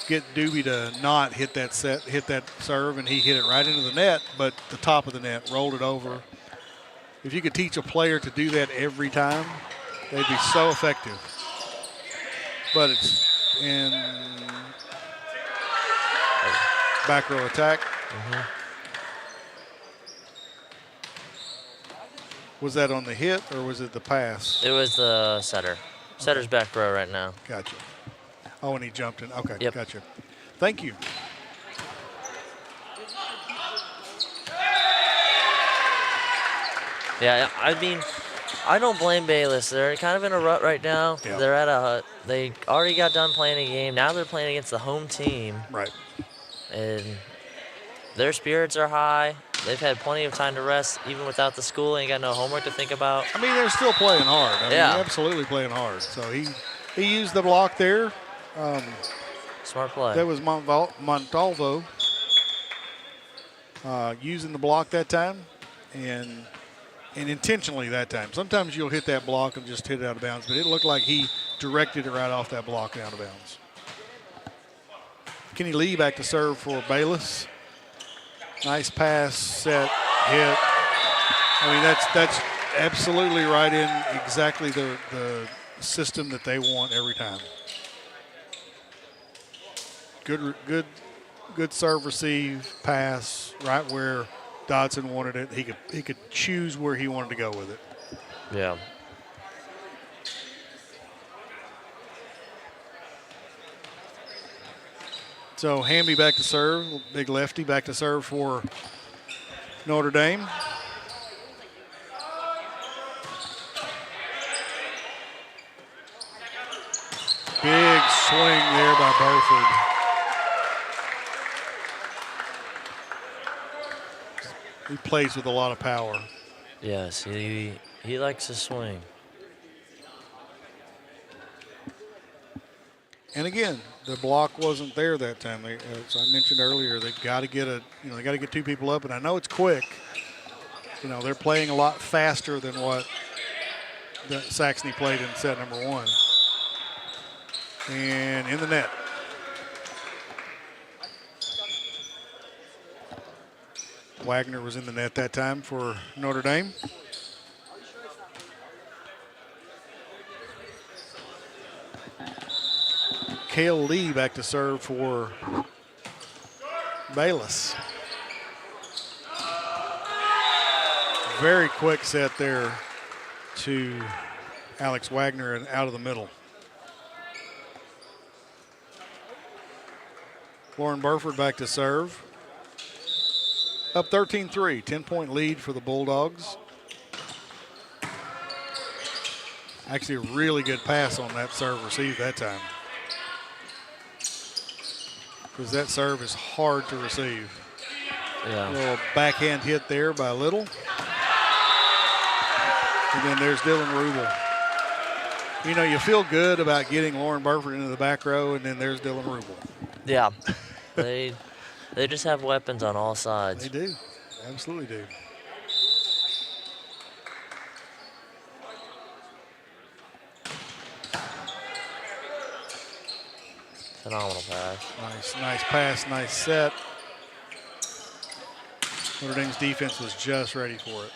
get Doobie to not hit that serve, and he hit it right into the net, but the top of the net, rolled it over. If you could teach a player to do that every time, they'd be so effective. But it's in back row attack. Was that on the hit or was it the pass? it was the setter. Setter's back row right now. Gotcha. Oh, and he jumped in. Okay, yep. Gotcha. Thank you. Yeah, I mean, I don't blame Bayless. They're kind of in a rut right now. Yep. They already got done playing a game. Now they're playing against the home team. Right. And their spirits are high. They've had plenty of time to rest, even without the school. Ain't got no homework to think about. I mean, they're still playing hard. Absolutely playing hard. So he used the block there. Smart play. That was Montalvo using the block that time, and intentionally that time. Sometimes you'll hit that block and just hit it out of bounds, but it looked like he directed it right off that block and out of bounds. Kenny Lee back to serve for Bayless. Nice pass, set, hit. I mean, that's absolutely right in exactly the system that they want every time. Good good serve, receive, pass, right where Dodson wanted it. He could choose where he wanted to go with it. Yeah. So Hamby back to serve, big lefty back to serve for Notre Dame. Big swing there by Burford. He plays with a lot of power. Yes, he likes to swing. And again, the block wasn't there that time. As I mentioned earlier, they got to get they got to get two people up. And I know it's quick. They're playing a lot faster than what the Saxony played in set number 1. And in the net. Wagner was in the net that time for Notre Dame. Kale Lee back to serve for Bayless. Very quick set there to Alex Wagner and out of the middle. Lauren Burford back to serve. Up 13-3, 10-point lead for the Bulldogs. Actually a really good pass on that serve receive that time. Because that serve is hard to receive. Yeah. A little backhand hit there by Little. And then there's Dylan Rubel. You feel good about getting Lauren Burford into the back row, and then there's Dylan Rubel. Yeah. They just have weapons on all sides. They do. Absolutely do. Phenomenal pass. Nice pass, nice set. Notre Dame's defense was just ready for it.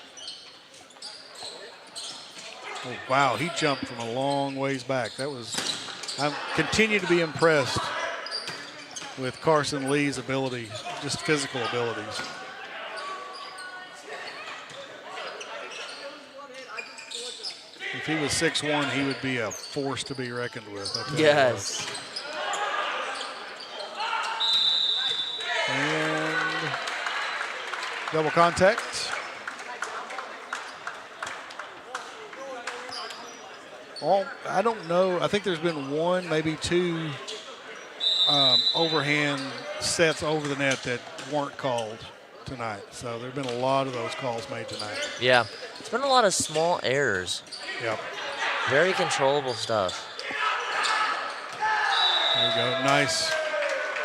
Oh, wow, he jumped from a long ways back. I continue to be impressed with Carson Lee's ability, just physical abilities. If he was 6'1", he would be a force to be reckoned with. Yes. And double contact. I don't know. I think there's been one, maybe two overhand sets over the net that weren't called tonight. So there have been a lot of those calls made tonight. Yeah. It's been a lot of small errors. Yep. Very controllable stuff. There you go.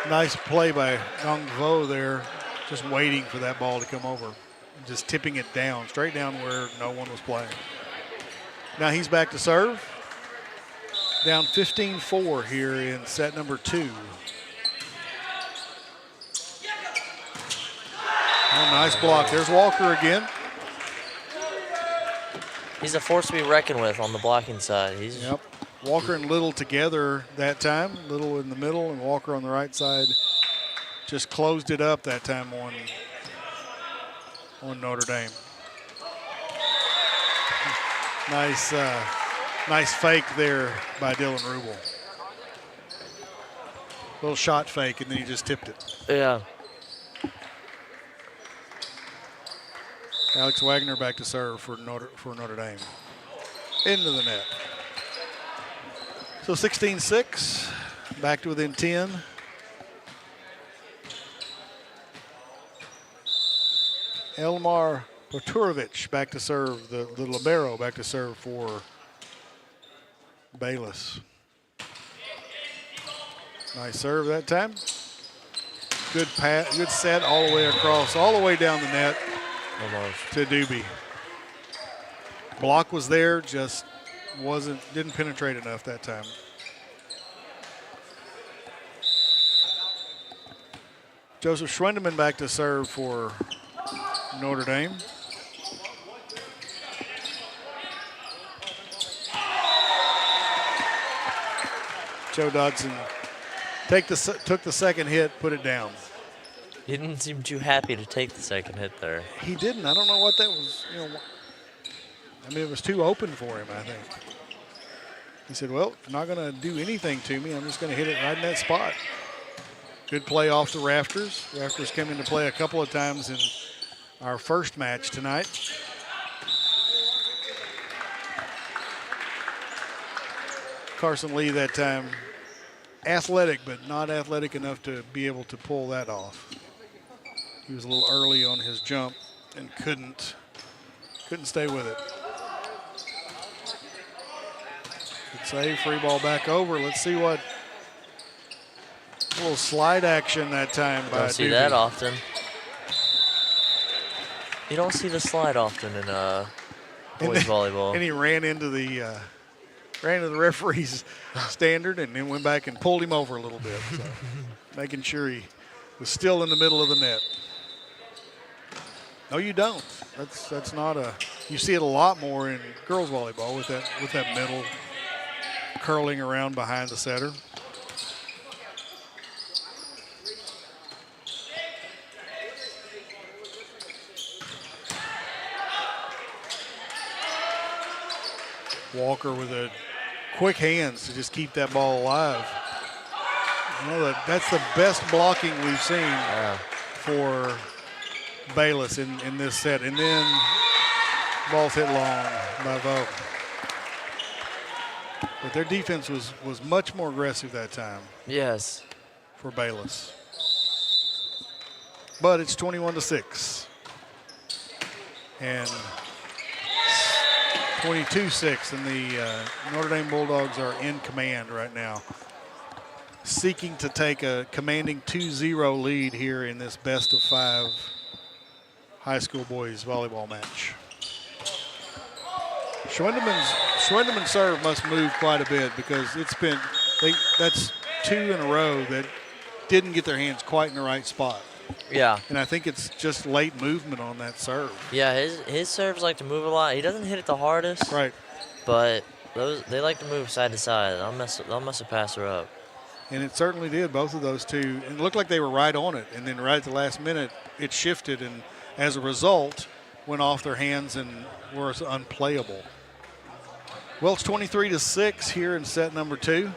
Nice play by Young Vo there, just waiting for that ball to come over. Just tipping it down, straight down where no one was playing. Now he's back to serve. Down 15-4 here in set number 2. Oh, nice block. There's Walker again. He's a force to be reckoned with on the blocking side. Yep. Walker and Little together that time. Little in the middle and Walker on the right side. Just closed it up that time on Notre Dame. Nice fake there by Dylan Rubel. Little shot fake, and then he just tipped it. Yeah. Alex Wagner back to serve for Notre Dame. Into the net. So 16-6, back to within 10. Elmar Poturovic back to serve, the libero back to serve for Bayless. Nice serve that time. Good pass, good set all the way across, all the way down the net. Almost. To Doobie. Block was there, just didn't penetrate enough that time. Joseph Schwendeman back to serve for Notre Dame. Joe Dodson took the second hit, put it down. He didn't seem too happy to take the second hit there. He didn't. I don't know what that was. I mean, it was too open for him, I think. He said, well, if you're not going to do anything to me, I'm just going to hit it right in that spot. Good play off the rafters. Rafters came into play a couple of times in our first match tonight. Carson Lee that time athletic, but not athletic enough to be able to pull that off. He was a little early on his jump and couldn't stay with it. Good save, free ball back over. Let's see what a little slide action that time by Don't see that often. You don't see the slide often in boys volleyball. And he ran into the referee's standard and then went back and pulled him over a little bit, so making sure he was still in the middle of the net. No, you don't. That's not a. You see it a lot more in girls volleyball with that middle curling around behind the setter. Walker with a quick hands to just keep that ball alive. You know, that's the best blocking we've seen for Bayless in this set. And then ball's hit long by Vogt. But their defense was much more aggressive that time. Yes. For Bayless. But it's 21-6. And 22-6, and the Notre Dame Bulldogs are in command right now, seeking to take a commanding 2-0 lead here in this best-of-5 high school boys volleyball match. Schwindeman's serve must move quite a bit because that's 2 in a row that didn't get their hands quite in the right spot. Yeah. And I think it's just late movement on that serve. Yeah, his serves like to move a lot. He doesn't hit it the hardest. Right. But they like to move side to side. They'll mess a passer up. And it certainly did, both of those two. And it looked like they were right on it. And then right at the last minute, it shifted. And as a result, went off their hands and was unplayable. Well, it's 23-6 here in set number 2.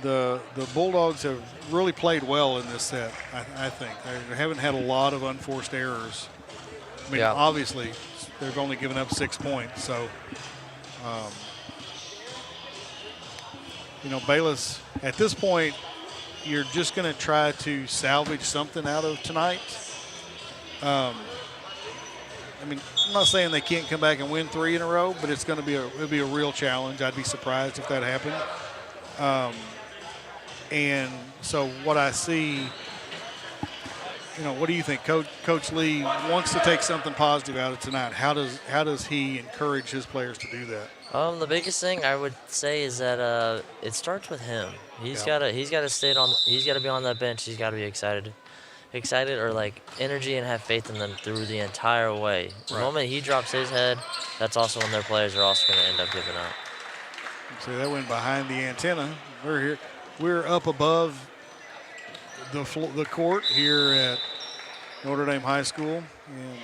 The Bulldogs have really played well in this set, I think. They haven't had a lot of unforced errors. I mean, obviously, they've only given up 6 points. So, Bayless, at this point, you're just going to try to salvage something out of tonight. I mean, I'm not saying they can't come back and win 3 in a row, but it'll be a real challenge. I'd be surprised if that happened. And so what I see, what do you think? Coach Lee wants to take something positive out of tonight. How does he encourage his players to do that? The biggest thing I would say is that it starts with him. He's got to be on that bench. He's got to be excited or like energy and have faith in them through the entire way. Right. The moment he drops his head, that's also when their players are also going to end up giving up. See, that went behind the antenna. We're here. We're up above the court here at Notre Dame High School, and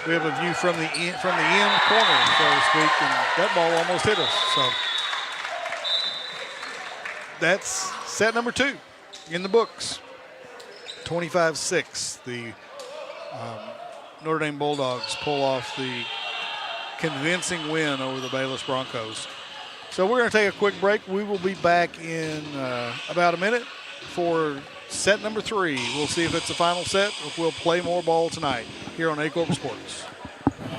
we have a view from the end corner, so to speak, and that ball almost hit us. So that's set number 2 in the books. 25-6. The Notre Dame Bulldogs pull off the convincing win over the Bayless Bronchos. So we're going to take a quick break. We will be back in about a minute for set number 3. We'll see if it's the final set or if we'll play more ball tonight here on Aycorp Sports.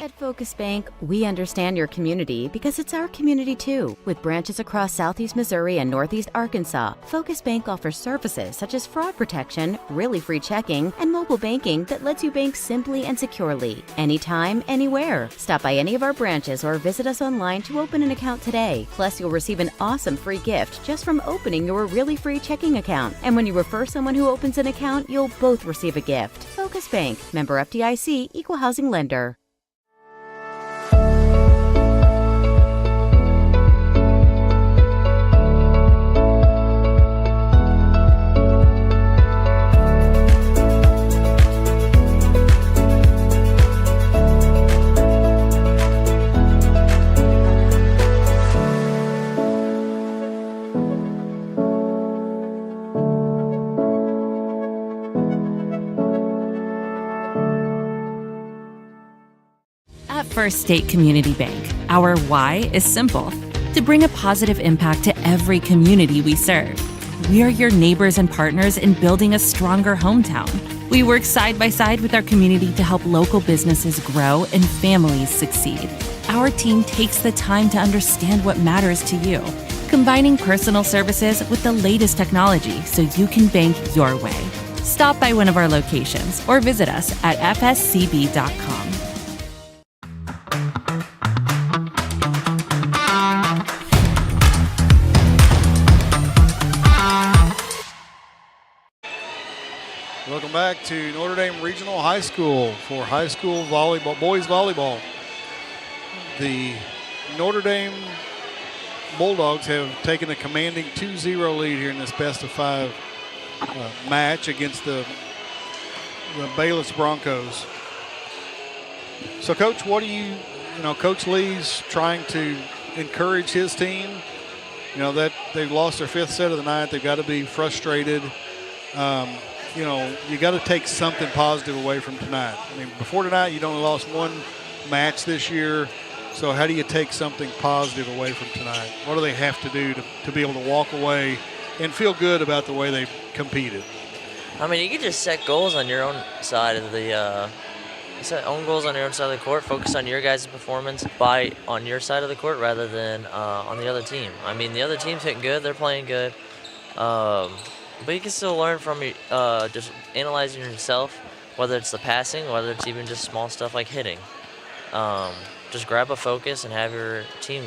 At Focus Bank, we understand your community because it's our community too. With branches across Southeast Missouri and Northeast Arkansas, Focus Bank offers services such as fraud protection, really free checking, and mobile banking that lets you bank simply and securely, anytime, anywhere. Stop by any of our branches or visit us online to open an account today. Plus, you'll receive an awesome free gift just from opening your really free checking account. And when you refer someone who opens an account, you'll both receive a gift. Focus Bank, member FDIC, equal housing lender. First State Community Bank, our why is simple: to bring a positive impact to every community we serve. We are your neighbors and partners in building a stronger hometown. We work side by side with our community to help local businesses grow and families succeed. Our team takes the time to understand what matters to you, combining personal services with the latest technology so you can bank your way. Stop by one of our locations or visit us at fscb.com. Welcome back to Notre Dame Regional High School for high school volleyball, boys volleyball. The Notre Dame Bulldogs have taken a commanding 2-0 lead here in this best-of-5 match against the Bayless Bronchos. So, Coach, what do you know, Coach Lee's trying to encourage his team. You know, that they've lost their 5th set of the night. They've got to be frustrated. You know, you got to take something positive away from tonight. I mean, before tonight, you'd only lost 1 match this year. So how do you take something positive away from tonight? What do they have to do to be able to walk away and feel good about the way they competed? I mean, you can just set goals on your own side of the set own goals on your own side of the court. Focus on your guys' performance on your side of the court rather than on the other team. I mean, the other team's hitting good. They're playing good. But you can still learn from just analyzing yourself, whether it's the passing, whether it's even just small stuff like hitting. Just grab a focus and have your team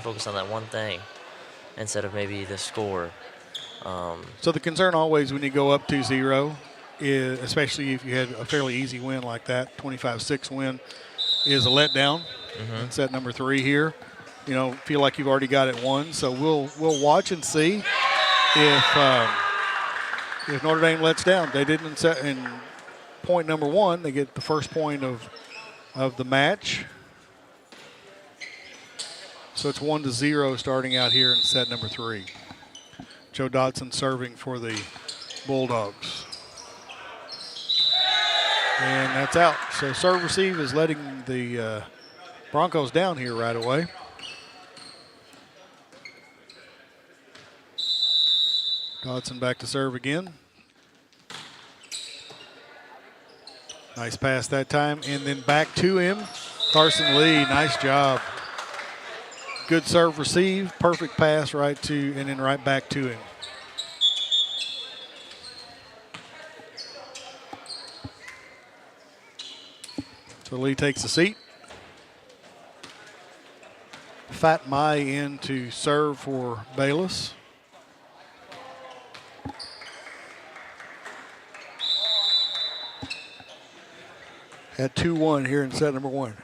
focus on that one thing instead of maybe the score. So the concern always when you go up 2-0, is, especially if you had a fairly easy win like that, 25-6 win, is a letdown. In set number 3 here. You know, feel like you've already got it won. So we'll watch and see if Notre Dame lets down. They didn't set in point number 1. They get the first point of the match. So it's 1-0 starting out here in set number 3. Joe Dotson serving for the Bulldogs. And that's out. So serve receive is letting the Broncos down here right away. Dotson back to serve again. Nice pass that time, and then back to him. Carson Lee, nice job. Good serve receive, perfect pass right to, and then right back to him. So Lee takes a seat. Fat Mai in to serve for Bayless. At 2-1 here in set number 1.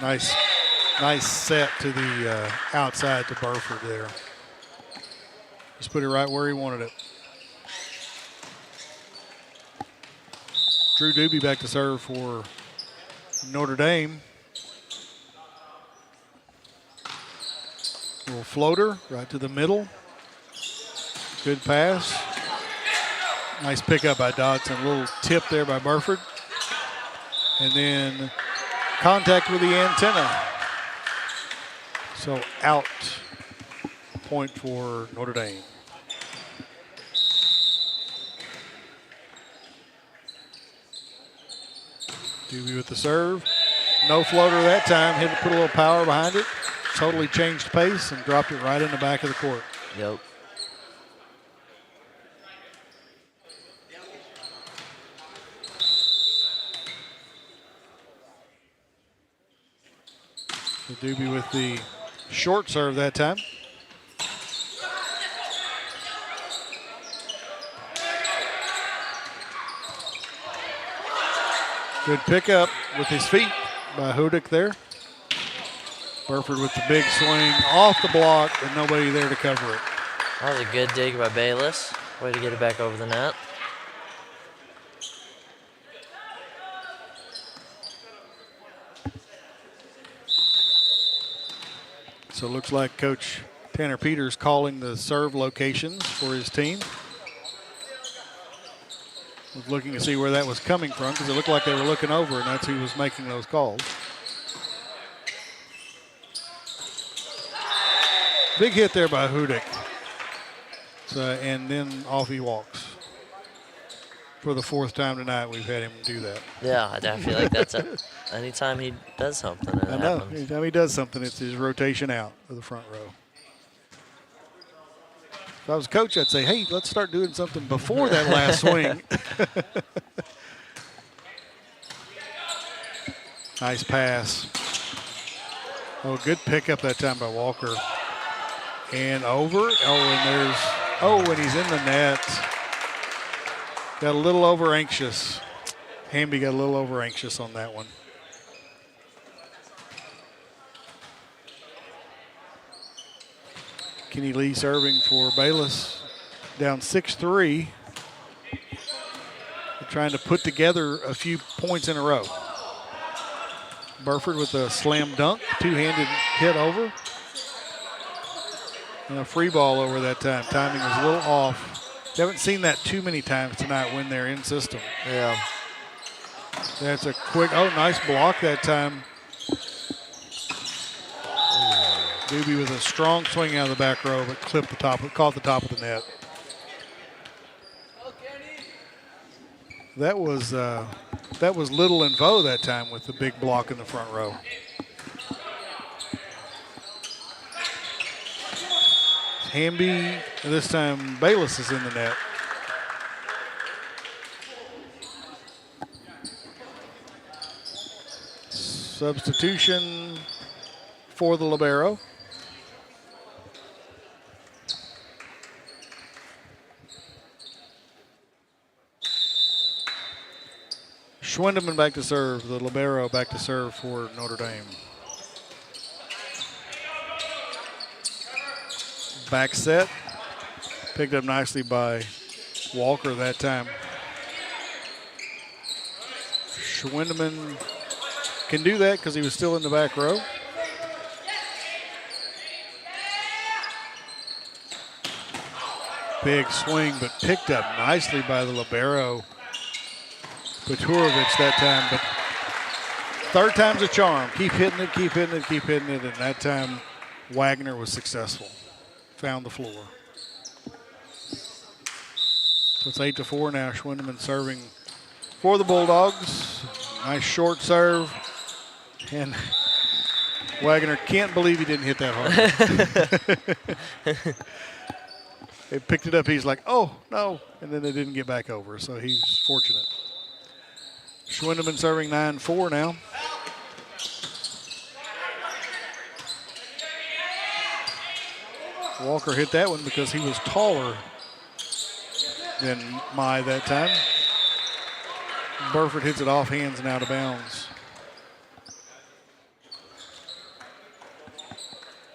Nice set to the outside to Burford there. Just put it right where he wanted it. Drew Doobie back to serve for Notre Dame. Little floater right to the middle. Good pass. Nice pickup by Dodson. A little tip there by Burford. And then contact with the antenna. So out. Point for Notre Dame. Doobie with the serve. No floater that time. Had to put a little power behind it. Totally changed pace and dropped it right in the back of the court. Yep. So Doobie with the short serve that time. Good pickup with his feet by Hudick there. Burford with the big swing off the block and nobody there to cover it. That was a good dig by Bayless. Way to get it back over the net. So it looks like Coach Tanner Peters calling the serve locations for his team. Was looking to see where that was coming from because it looked like they were looking over, and that's who was making those calls. Big hit there by Hudik. So, and then off he walks. For the 4th time tonight, we've had him do that. Yeah, I feel like that's anytime he does something. I know. Anytime he does something, it's his rotation out of the front row. If I was a coach, I'd say, hey, let's start doing something before that last swing. Nice pass. Oh, good pickup that time by Walker. And over. And he's in the net. Got a little over anxious. Hamby got a little over anxious on that one. Kenny Lee serving for Bayless. Down 6-3. They're trying to put together a few points in a row. Burford with a slam dunk, two-handed hit over. And a free ball over that time. Timing was a little off. Haven't seen that too many times tonight when they're in system. Yeah. That's a quick, nice block that time. Doobie with a strong swing out of the back row, but caught the top of the net. That was Little and Vo that time with the big block in the front row. Hamby, this time Bayless is in the net. Substitution for the libero. Schwindeman back to serve, the libero back to serve for Notre Dame. Back set, picked up nicely by Walker that time. Schwindeman can do that because he was still in the back row. Big swing, but picked up nicely by the libero. Peturovic that time, but 3rd time's a charm. Keep hitting it, keep hitting it, keep hitting it, and that time Wagner was successful. Found the floor. So it's 8-4 now. Schwindeman serving for the Bulldogs. Nice short serve. And Wagner can't believe he didn't hit that hard. They picked it up. He's like, oh, no. And then they didn't get back over. So he's fortunate. Schwindeman serving 9-4 now. Walker hit that one because he was taller than Mai that time. Burford hits it off hands and out of bounds.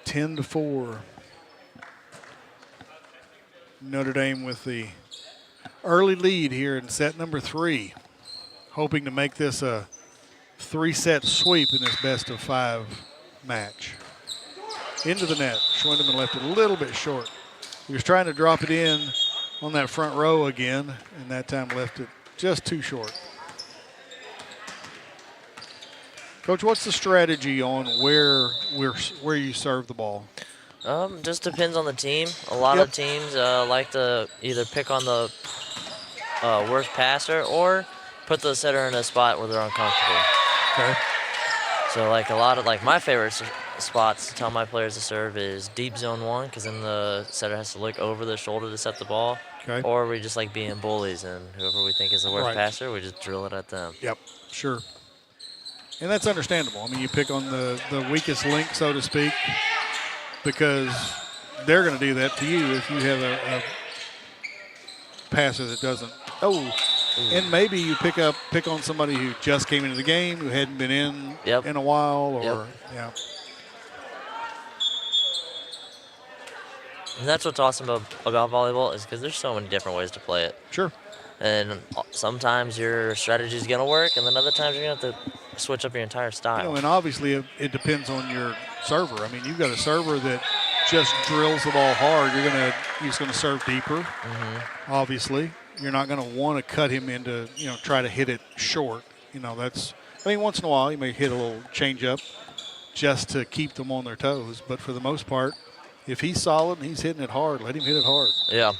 10-4. Notre Dame with the early lead here in set number 3. Hoping to make this a 3-set sweep in this best-of-5 match. Into the net. Schwindeman left it a little bit short. He was trying to drop it in on that front row again, and that time left it just too short. Coach, what's the strategy on where you serve the ball? Just depends on the team. A lot of teams like to either pick on the worst passer or put the setter in a spot where they're uncomfortable. Okay. So like a lot of my favorite spots to tell my players to serve is deep zone 1, because then the setter has to look over the shoulder to set the ball. Okay. Or we just like being bullies, and whoever we think is the worst passer, we just drill it at them. Yep, sure. And that's understandable. I mean, you pick on the weakest link, so to speak, because they're going to do that to you if you have a passer that doesn't. And maybe you pick on somebody who just came into the game, who hadn't been in a while, or And that's what's awesome about volleyball is because there's so many different ways to play it. Sure. And sometimes your strategy is going to work, and then other times you're going to have to switch up your entire style. And obviously it depends on your server. I mean, you've got a server that just drills the ball hard. He's going to serve deeper, obviously. you're not going to want to cut him into, try to hit it short. Once in a while you may hit a little change up just to keep them on their toes. But for the most part, if he's solid and he's hitting it hard, let him hit it hard. Yeah.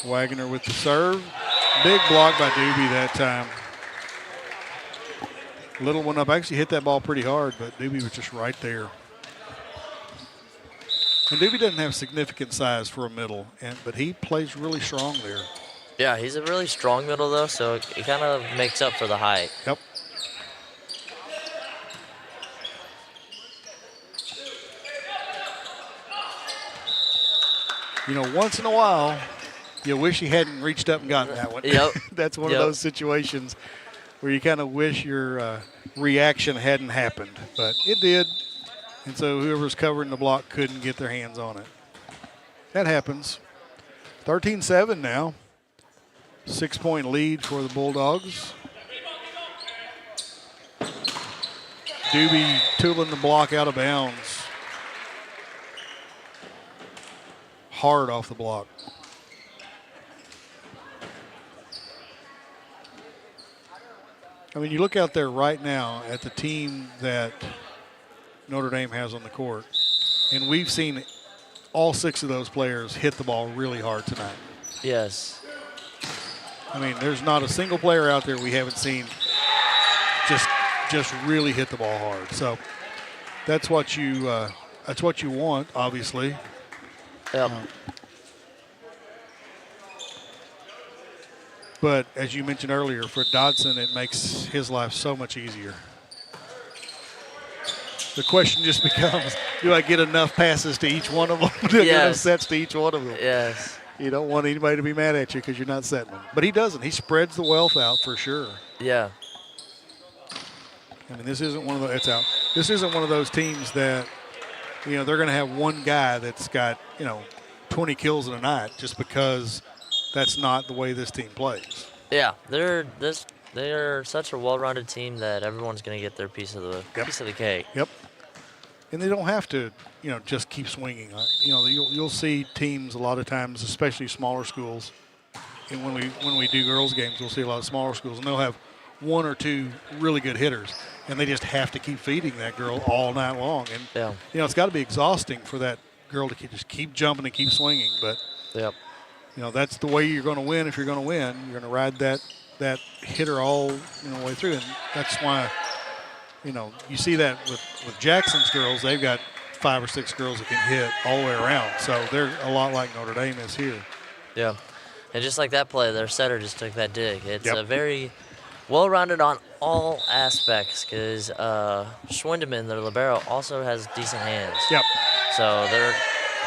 Wagner with the serve. Big block by Doobie that time. Little one up. Actually hit that ball pretty hard, but Doobie was just right there. And Doobie doesn't have significant size for a middle, but he plays really strong there. Yeah, he's a really strong middle, though, so it kind of makes up for the height. Yep. Once in a while, you wish he hadn't reached up and gotten that one. Yep. That's one of those situations where you kind of wish your reaction hadn't happened, but it did. And so whoever's covering the block couldn't get their hands on it. That happens. 13-7 now. 6-point lead for the Bulldogs. Doobie tooling the block out of bounds. Hard off the block. You look out there right now at the team that Notre Dame has on the court, and we've seen all 6 of those players hit the ball really hard tonight. Yes. There's not a single player out there we haven't seen just really hit the ball hard. So that's what you want, obviously. Yep. But as you mentioned earlier, for Dodson, it makes his life so much easier. The question just becomes, do I get enough passes to each one of them? Do I get enough sets to each one of them? Yes. You don't want anybody to be mad at you because you're not setting them. But he doesn't. He spreads the wealth out for sure. Yeah. This isn't one of those. It's out. This isn't one of those teams that, they're going to have one guy that's got 20 kills in a night just because that's not the way this team plays. Yeah, they're such a well-rounded team that everyone's going to get their piece of the cake. Yep. And they don't have to, just keep swinging. You'll see teams a lot of times, especially smaller schools. And when we do girls games, we'll see a lot of smaller schools, and they'll have 1 or 2 really good hitters, and they just have to keep feeding that girl all night long. And it's got to be exhausting for that girl to just keep jumping and keep swinging. But that's the way you're going to win. If you're going to win, you're going to ride that hitter all the way through, and that's why. You see that with Jackson's girls. They've got 5 or 6 girls that can hit all the way around. So they're a lot like Notre Dame is here. Yeah. And just like that play, their setter just took that dig. It's a very well-rounded on all aspects because Schwindeman, their libero, also has decent hands. Yep. So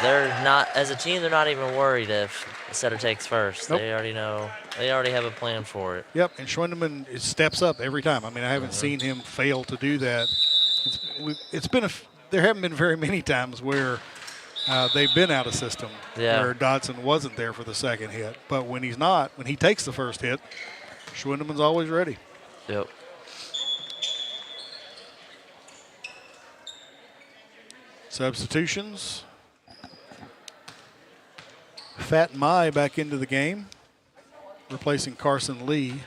they're not, as a team, they're not even worried if the setter takes first. Nope. They already know. They already have a plan for it. Yep, and Schwindeman steps up every time. I haven't seen him fail to do that. There haven't been very many times where they've been out of system where Dodson wasn't there for the second hit. But when he takes the first hit, Schwindeman's always ready. Yep. Substitutions. Fat Mai back into the game, replacing Carson Lee,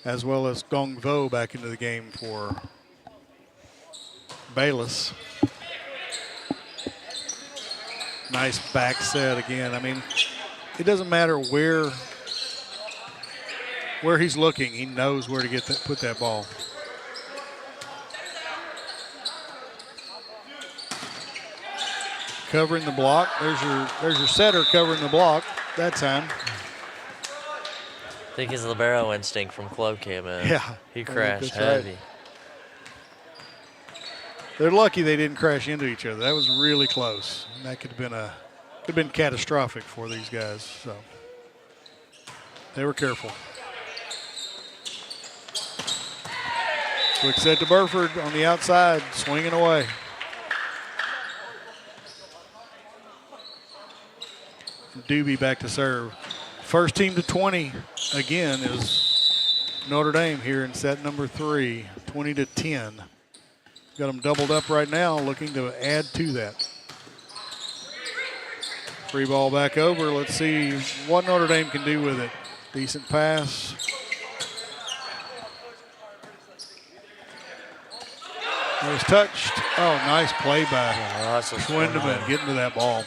as well as Gong Vo back into the game for Bayless. Nice back set again. It doesn't matter where he's looking. He knows where to put that ball. Covering the block. There's your setter covering the block that time. I think his libero instinct from club came in. Yeah. He crashed that's heavy. Right. They're lucky they didn't crash into each other. That was really close. And that could have been catastrophic for these guys. So they were careful. Quick set to Burford on the outside, swinging away. Doobie back to serve. First team to 20 again is Notre Dame here in set number 3, 20-10. Got them doubled up right now, looking to add to that. Free ball back over. Let's see what Notre Dame can do with it. Decent pass. It was touched. Oh, nice play by Schwindeman getting to that ball.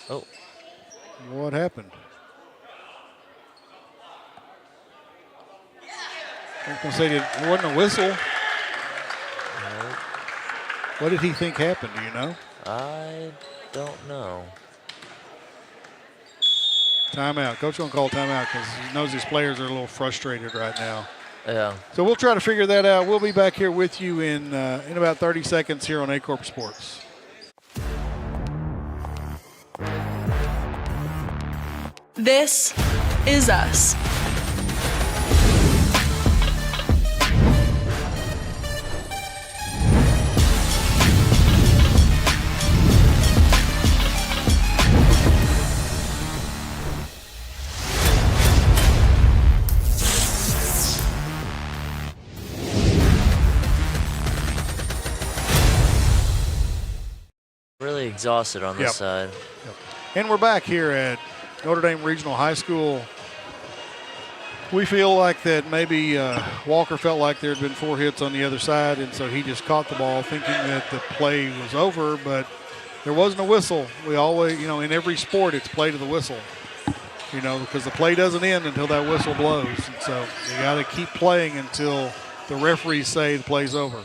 Oh. What happened? I was going to say, it wasn't a whistle. No. What did he think happened? Do you know? I don't know. Timeout. Coach going to call timeout because he knows his players are a little frustrated right now. Yeah. So we'll try to figure that out. We'll be back here with you in about 30 seconds here on Aycorp Sports. This is us. Really exhausted on this side. Yep. And we're back here at Notre Dame Regional High School. We feel like that maybe Walker felt like there had been 4 hits on the other side, and so he just caught the ball thinking that the play was over, but there wasn't a whistle. We always, in every sport it's play to the whistle, because the play doesn't end until that whistle blows. And so you got to keep playing until the referees say the play's over.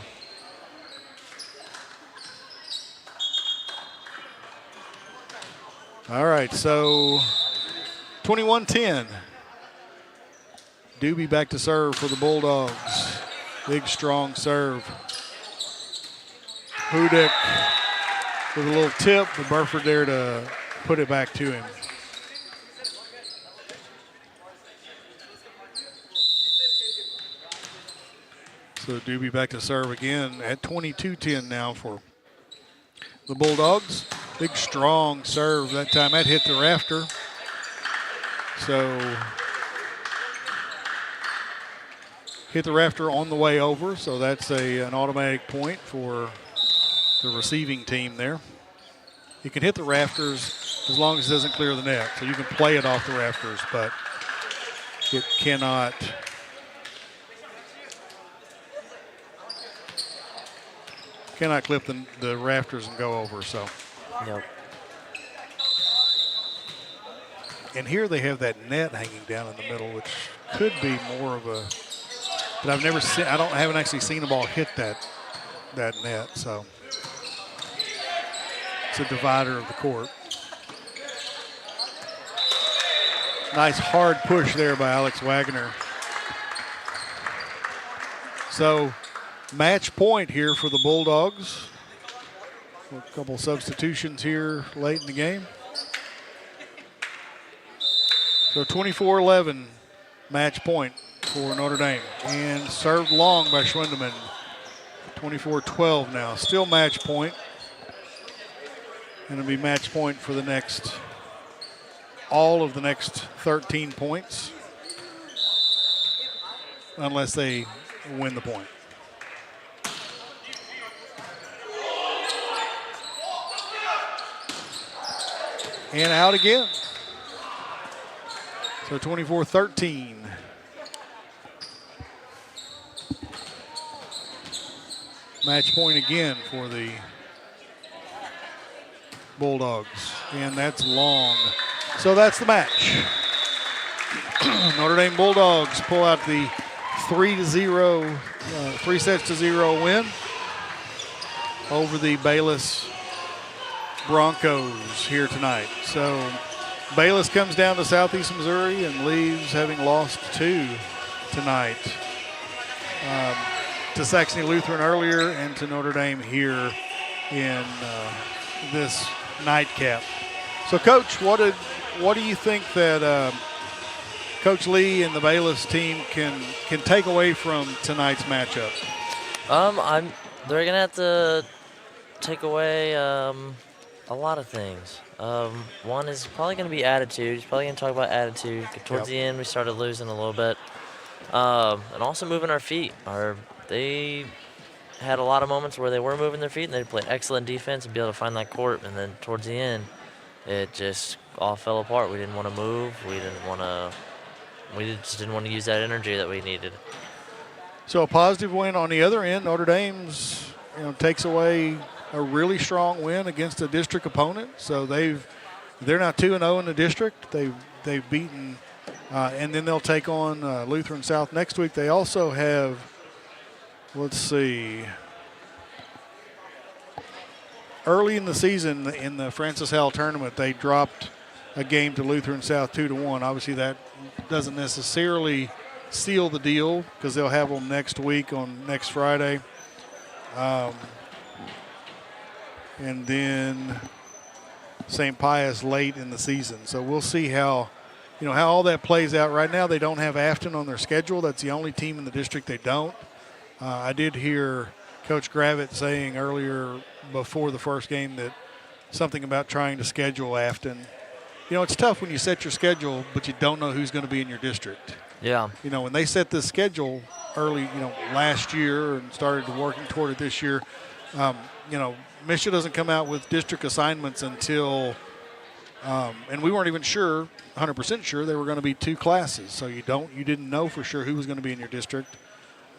All right, so 21-10. Doobie back to serve for the Bulldogs. Big, strong serve. Hudick with a little tip, but Burford there to put it back to him. So Doobie back to serve again at 22-10 now for the Bulldogs. Big, strong serve that time. That hit the rafter. So hit the rafter on the way over. So that's an automatic point for the receiving team there. You can hit the rafters as long as it doesn't clear the net. So you can play it off the rafters, but it cannot clip the rafters and go over. So. Yep. And here they have that net hanging down in the middle, which could be more of a. But I've never seen. I haven't actually seen a ball hit that net. So it's a divider of the court. Nice hard push there by Alex Wagner. So match point here for the Bulldogs. A couple substitutions here late in the game. So 24-11 match point for Notre Dame. And served long by Schwindeman. 24-12 now. Still match point. And it'll be match point for all of the next 13 points. Unless they win the point. And out again. So 24-13. Match point again for the Bulldogs. And that's long. So that's the match. Notre Dame Bulldogs pull out the 3-0, 3-0 win over the Bayless Bronchos here tonight. So Bayless comes down to Southeast Missouri and leaves having lost 2 tonight to Saxony Lutheran earlier and to Notre Dame here in this nightcap. So, Coach, what do you think that Coach Lee and the Bayless team can take away from tonight's matchup? They're gonna have to take away a lot of things. One is probably going to be attitude. He's probably going to talk about attitude. Towards the end, we started losing a little bit. And also moving our feet. They had a lot of moments where they were moving their feet and they played excellent defense and be able to find that court. And then towards the end, it just all fell apart. We didn't want to move. We just didn't want to use that energy that we needed. So a positive win on the other end. Notre Dame's takes away a really strong win against a district opponent. So they're now 2-0 in the district. They've beaten, and then they'll take on Lutheran South next week. They also have, let's see, early in the season in the Francis Howell tournament, they dropped a game to Lutheran South 2-1. Obviously, that doesn't necessarily seal the deal because they'll have them next week on next Friday. And then St. Pius late in the season. So we'll see how all that plays out. Right now they don't have Afton on their schedule. That's the only team in the district they don't. I did hear Coach Gravitt saying earlier before the first game that something about trying to schedule Afton. It's tough when you set your schedule, but you don't know who's going to be in your district. Yeah. When they set this schedule early, last year and started working toward it this year, Misha doesn't come out with district assignments until, and we weren't even 100% sure there were going to be 2 classes. So you didn't know for sure who was going to be in your district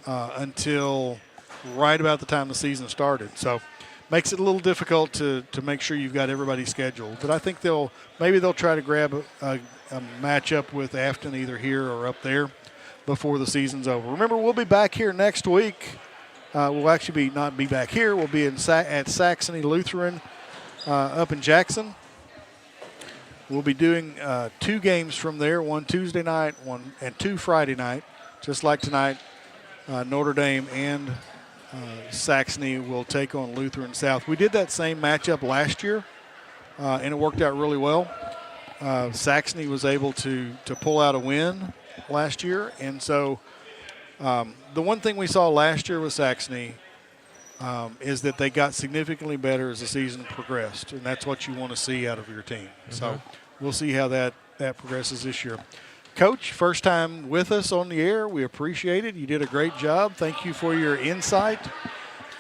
until right about the time the season started. So makes it a little difficult to make sure you've got everybody scheduled. But I think they'll try to grab a matchup with Afton either here or up there before the season's over. Remember, we'll be back here next week. We'll actually not be back here. We'll be at Saxony Lutheran up in Jackson. We'll be doing 2 games from there, one Tuesday night, and 2 Friday night, just like tonight. Notre Dame and Saxony will take on Lutheran South. We did that same matchup last year, and it worked out really well. Saxony was able to pull out a win last year, and so the one thing we saw last year with Saxony is that they got significantly better as the season progressed, and that's what you want to see out of your team. Mm-hmm. So we'll see how that progresses this year. Coach, first time with us on the air. We appreciate it. You did a great job. Thank you for your insight,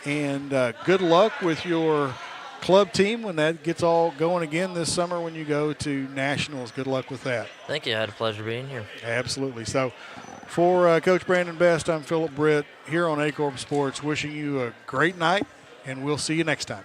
and good luck with your club team when that gets all going again this summer when you go to nationals. Good luck with that. Thank you. I had a pleasure being here. Absolutely. So for Coach Brandon Best, I'm Philip Britt here on Aycorp Sports, wishing you a great night, and we'll see you next time.